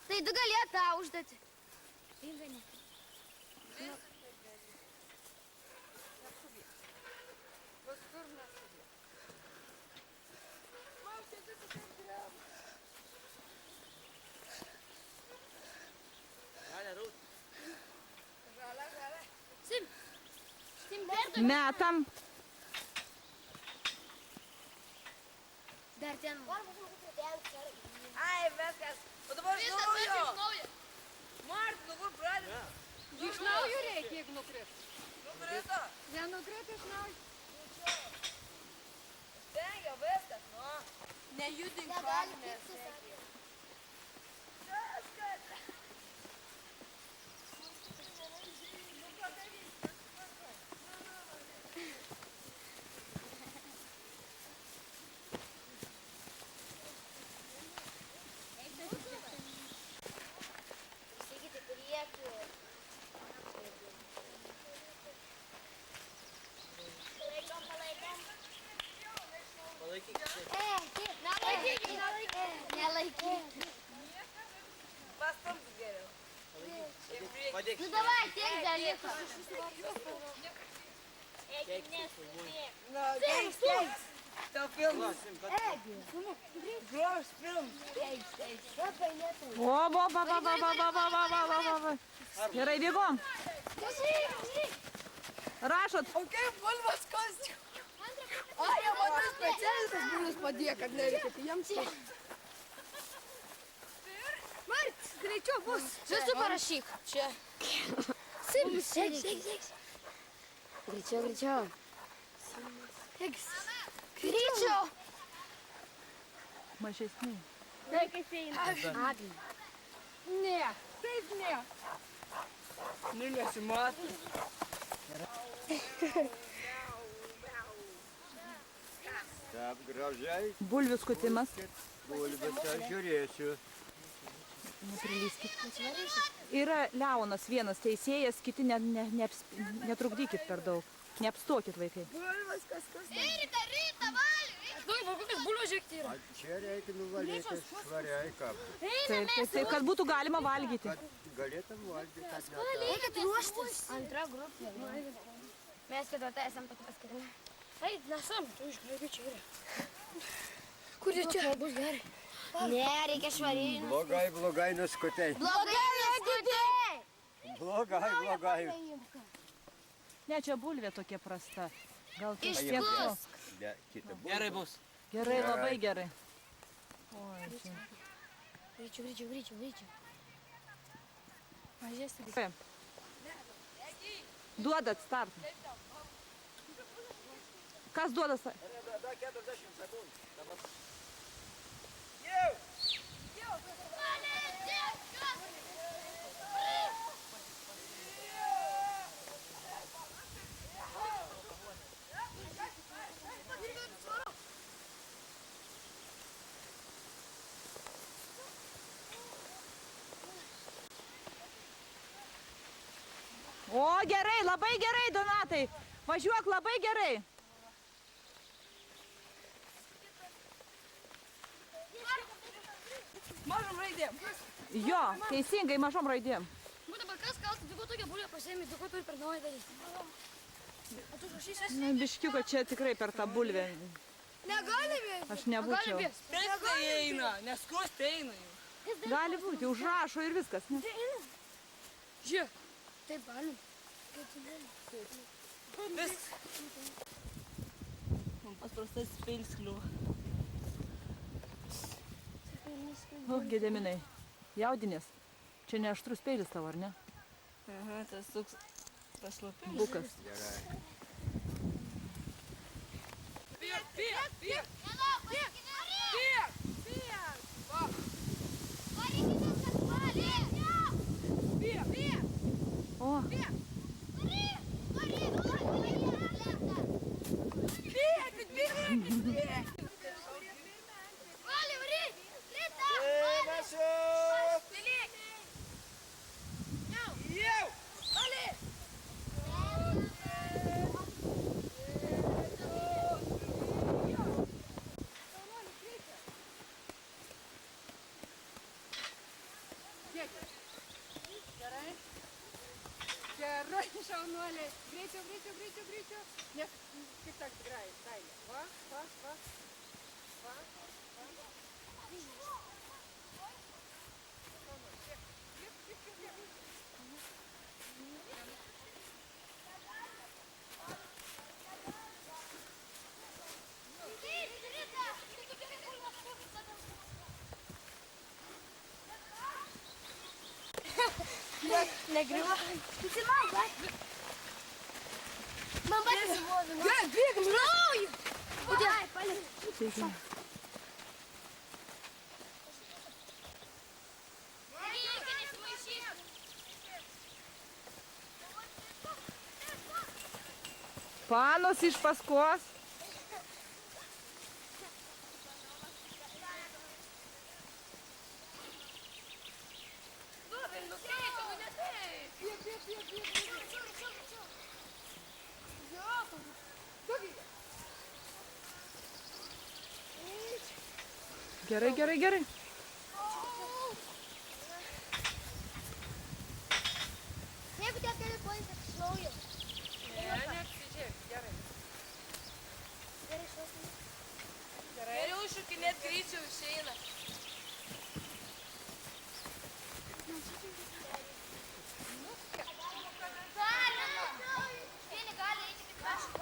S7: Tai du galėjo tą užduoti.
S6: Metam.
S7: Dar ten.
S2: Ai, viskas. O dabar iš naujo. Mart, dabar pradeda.
S10: Iš naujo reikia, jeigu nukrito.
S2: Nukrito.
S10: Nenukrito iš naujo.
S2: Stengia, viskas, nu.
S10: Nejudink
S7: šaknės. Nelaikyk.
S8: Pastums geriau.
S7: Nu davai, tiek dalyko.
S8: Nu, teiks. Tau filmas. Gross films.
S6: Va. Gerai, bėgom. Rašot.
S10: O kaip bulvas kosti? Ai, jau matau specialistas bulvas padėjo, kad nereikia, tai jiems to. Marks, greičiau bus.
S7: Visų parašyk.
S10: Čia.
S7: Sėk. Greičiau. Greičiau.
S6: Mažesni.
S7: Abi.
S10: Ne, taip ne.
S8: Nu, nesimato.
S5: Taip, gražiai.
S6: Bulvių skutimas.
S5: Bulvėse žiūrėsiu.
S6: Neprilyskit. Yra Leonas vienas teisėjas, kiti netrukdykit per daug. Neapstokit, vaikai.
S10: Bulvas kas.
S7: Rita, valgy.
S10: Žinai, va kokias bulvas žiūrėkti yra.
S5: Čia reikia nuvalyti švariai kapą.
S6: Taip, kad būtų galima valgyti.
S5: Kad galėtum valgyti.
S7: Reikia ruoštis. Antra grupė. Mes ketvirta esam tokį paskirime.
S10: Ai, nesam, tu išglėbi čia yra.
S7: Kur čia? Bus gerai. Ne, reikia švariai.
S5: Blogai nuskutai. Blogai.
S6: Ne, čia bulvė tokia prasta. Gal tu
S7: Išpūsk.
S11: Gerai bus.
S6: Gerai, labai gerai.
S7: Greičiau.
S6: Mažesnį. Duodat startą. Kas duoda startą?
S11: Da 40 sekundžių.
S6: O, gerai, labai gerai, Donatai. Važiuok labai gerai.
S10: Mažom raidėm.
S6: Jo, teisingai, mažom raidėm.
S7: Būtų dabar kas kaltas, tu tokią bulvę pasiėmė, tu ko turi per naują daryti. O tu rašysies?
S6: Na, biškiuką čia tikrai per tą bulvę.
S7: Negalime.
S6: Aš nebūčiau.
S8: Taip tai eina, nes kosti eina jau.
S6: Gali būti, užrašo ir viskas. Ne?
S10: Žiūrėk.
S7: Taip galim.
S8: Vis. Man paprastas peilis kliuva.
S6: O, Gedeminai, jaudinės. Čia ne aštrus peilis tavo, ar ne?
S8: Aha, tas toks paslapis.
S6: Bukas.
S10: Piek.
S6: O.
S10: Gerai, šaunuoliai. Greičiau. Nes kaip tak tikrai, Dailė. Va.
S7: Negriuva. Man pasivovi.
S10: Bėgam.
S7: Nauju. Udai, palik.
S6: Sveiki. Panos iš paskos.
S8: Gerai, gerai, gerai.
S7: Jeigu tie keli pointai iš naujo.
S8: Neapsidžiauk, gerai.
S7: Gerai, šausim.
S2: Geriau šokinėt greičiau išeina.
S7: Vieni gali eiti tik prašau.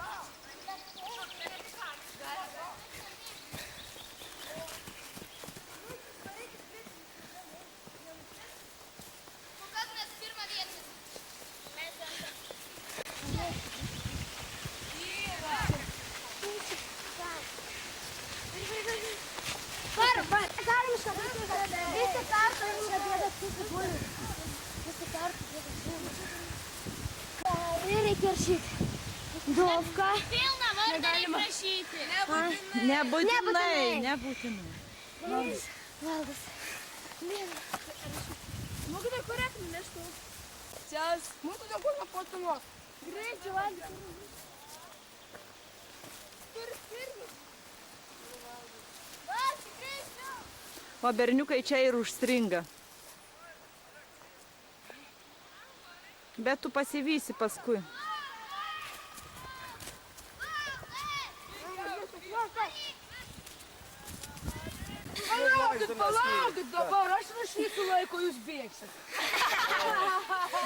S7: Kokias mes pirmą vietą? Mes antrą. Galim iš karto. Visi kartu išradėdas susibūrė. Visi kartu reikia rašyti. Dovka. Pilną vardą reikia rašyti.
S6: Nebūtinai.
S7: Valdas.
S2: Могу да коректно нещо.
S10: Сейчас. Могу да го напотно.
S7: Грейчо, Valdas.
S6: O berniukai čia ir užstringa. Bet tu pasivysi paskui.
S10: Palaukit, dabar aš rašysiu laiko, jūs bėgsit.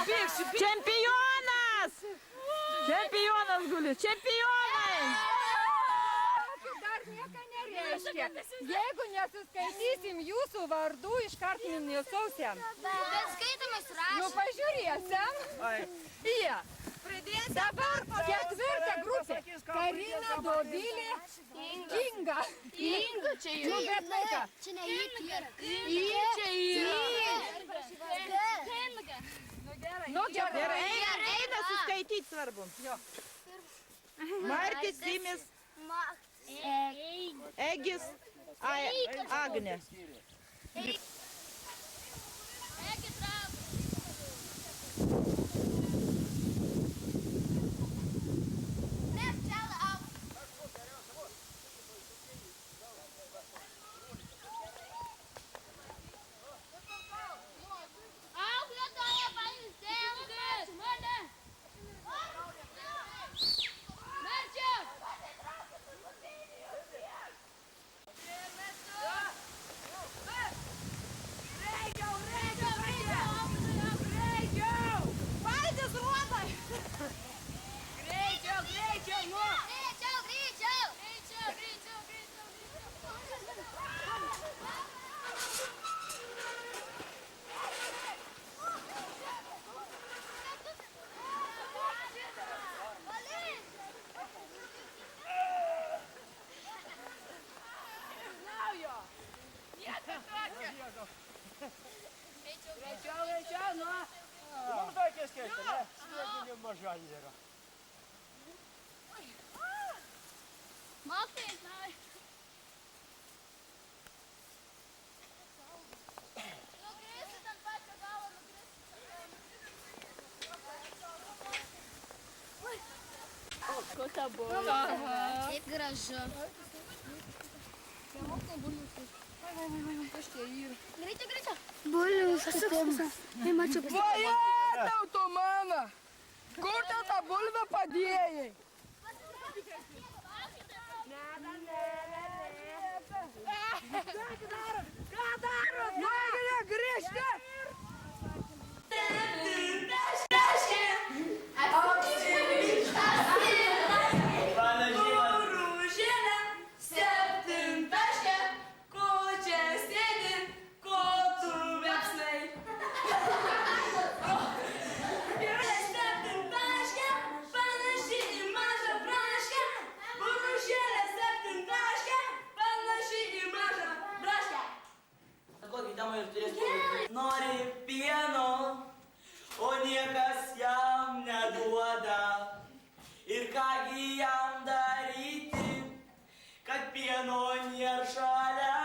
S10: Bėgsiu.
S6: Čempionas! Čempionas guli, čempionai!
S8: Dar nieko nereiškia. Jeigu nesuskaitysim jūsų vardų, iškart minėsausiam.
S7: Bet skaitomas rašo.
S8: Nu, pažiūrėsim. Jie. Dabar ketvirta grupė. Karina, Dovilė, Inga.
S7: Inga čia yra.
S8: Nu, bet laika.
S7: Čia ne Inga.
S8: Čia yra. Nu, gerai.
S6: Eina suskaityti svarbu. Markis, Simis, Egis, Agnė.
S5: Greičiau, nu. Mums tokie skaitė, ne? Sniegų maža yra.
S7: Mokytojas, na. Nukrisi ten pačio galo, nukrisi.
S2: Kokia buvo.
S7: Kaip gražu. Greičiau, greičiau. Bulius,
S10: Vaje, tauto mano. Kur tu tą bulvę padėjai? Ką darot? Negi grįžti?
S13: Nori pieno, o niekas jam neduoda. Ir kągi jam daryti, kad pieno nėra šalia.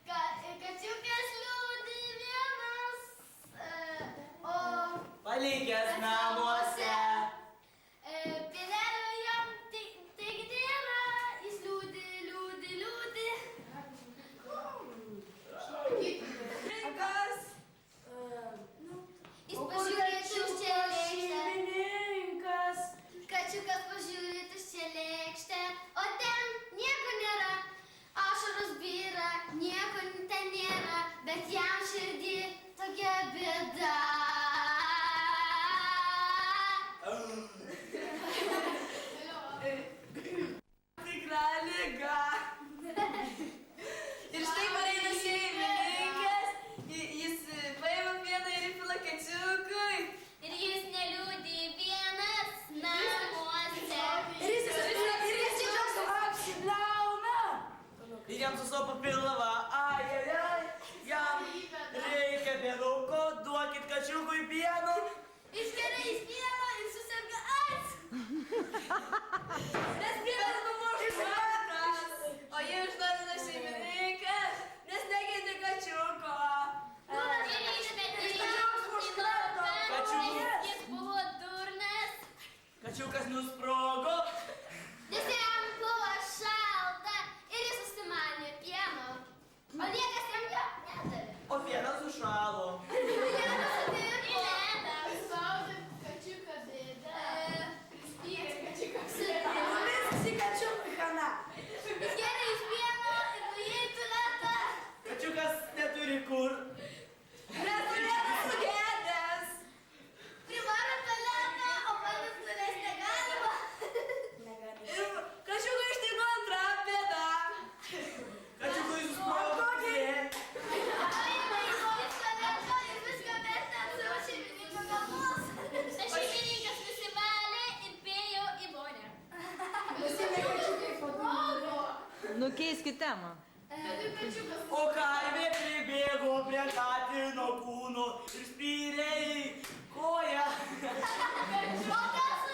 S7: Kačiukas liūdi vienas, o
S13: Palikęs namuose.
S7: Pienelio jam taigi nėra, jis liūdi, liūdi, liūdi.
S13: jam susopo pilvą, ai, jam reikia pienuko, duokit kačiukui pieno.
S7: Išgeria iš pieno ir susirga AIDS. Nes pienas numuš žmonas, o jį išdavina šeimininkas, nes negėdi kačiuko. Jis buvo durnas.
S13: Kačiukas nusprogo.
S7: Nes jam buvo šalta ir jis užsimanė pieno. O niekas jam jo nedavė.
S13: O pienas sušalo.
S7: Pienas sutirpo. Spaudė kačiuką bėdą. Prispyrė kačiuką bėdą.
S2: Visi kačiukai kana.
S7: Išgeria iš pieno ir nuėjo į tualetą.
S13: Kačiukas neturi kur.
S7: Nes tualetas sugedęs. Privaro tualetą, o panas tavęs negalima.
S2: Ir kačiukai ištiko antra bėda.
S13: Kačiukui susprogo pie.
S7: Paima į tualetą ir viską meta ant savo šeimininko galvos. Šeimininkas nusivalė ir pėjo į vonią.
S6: Nukeiskit temą.
S13: O karvė pribėgo prie katino kūno ir spyrė į koją.
S7: O kas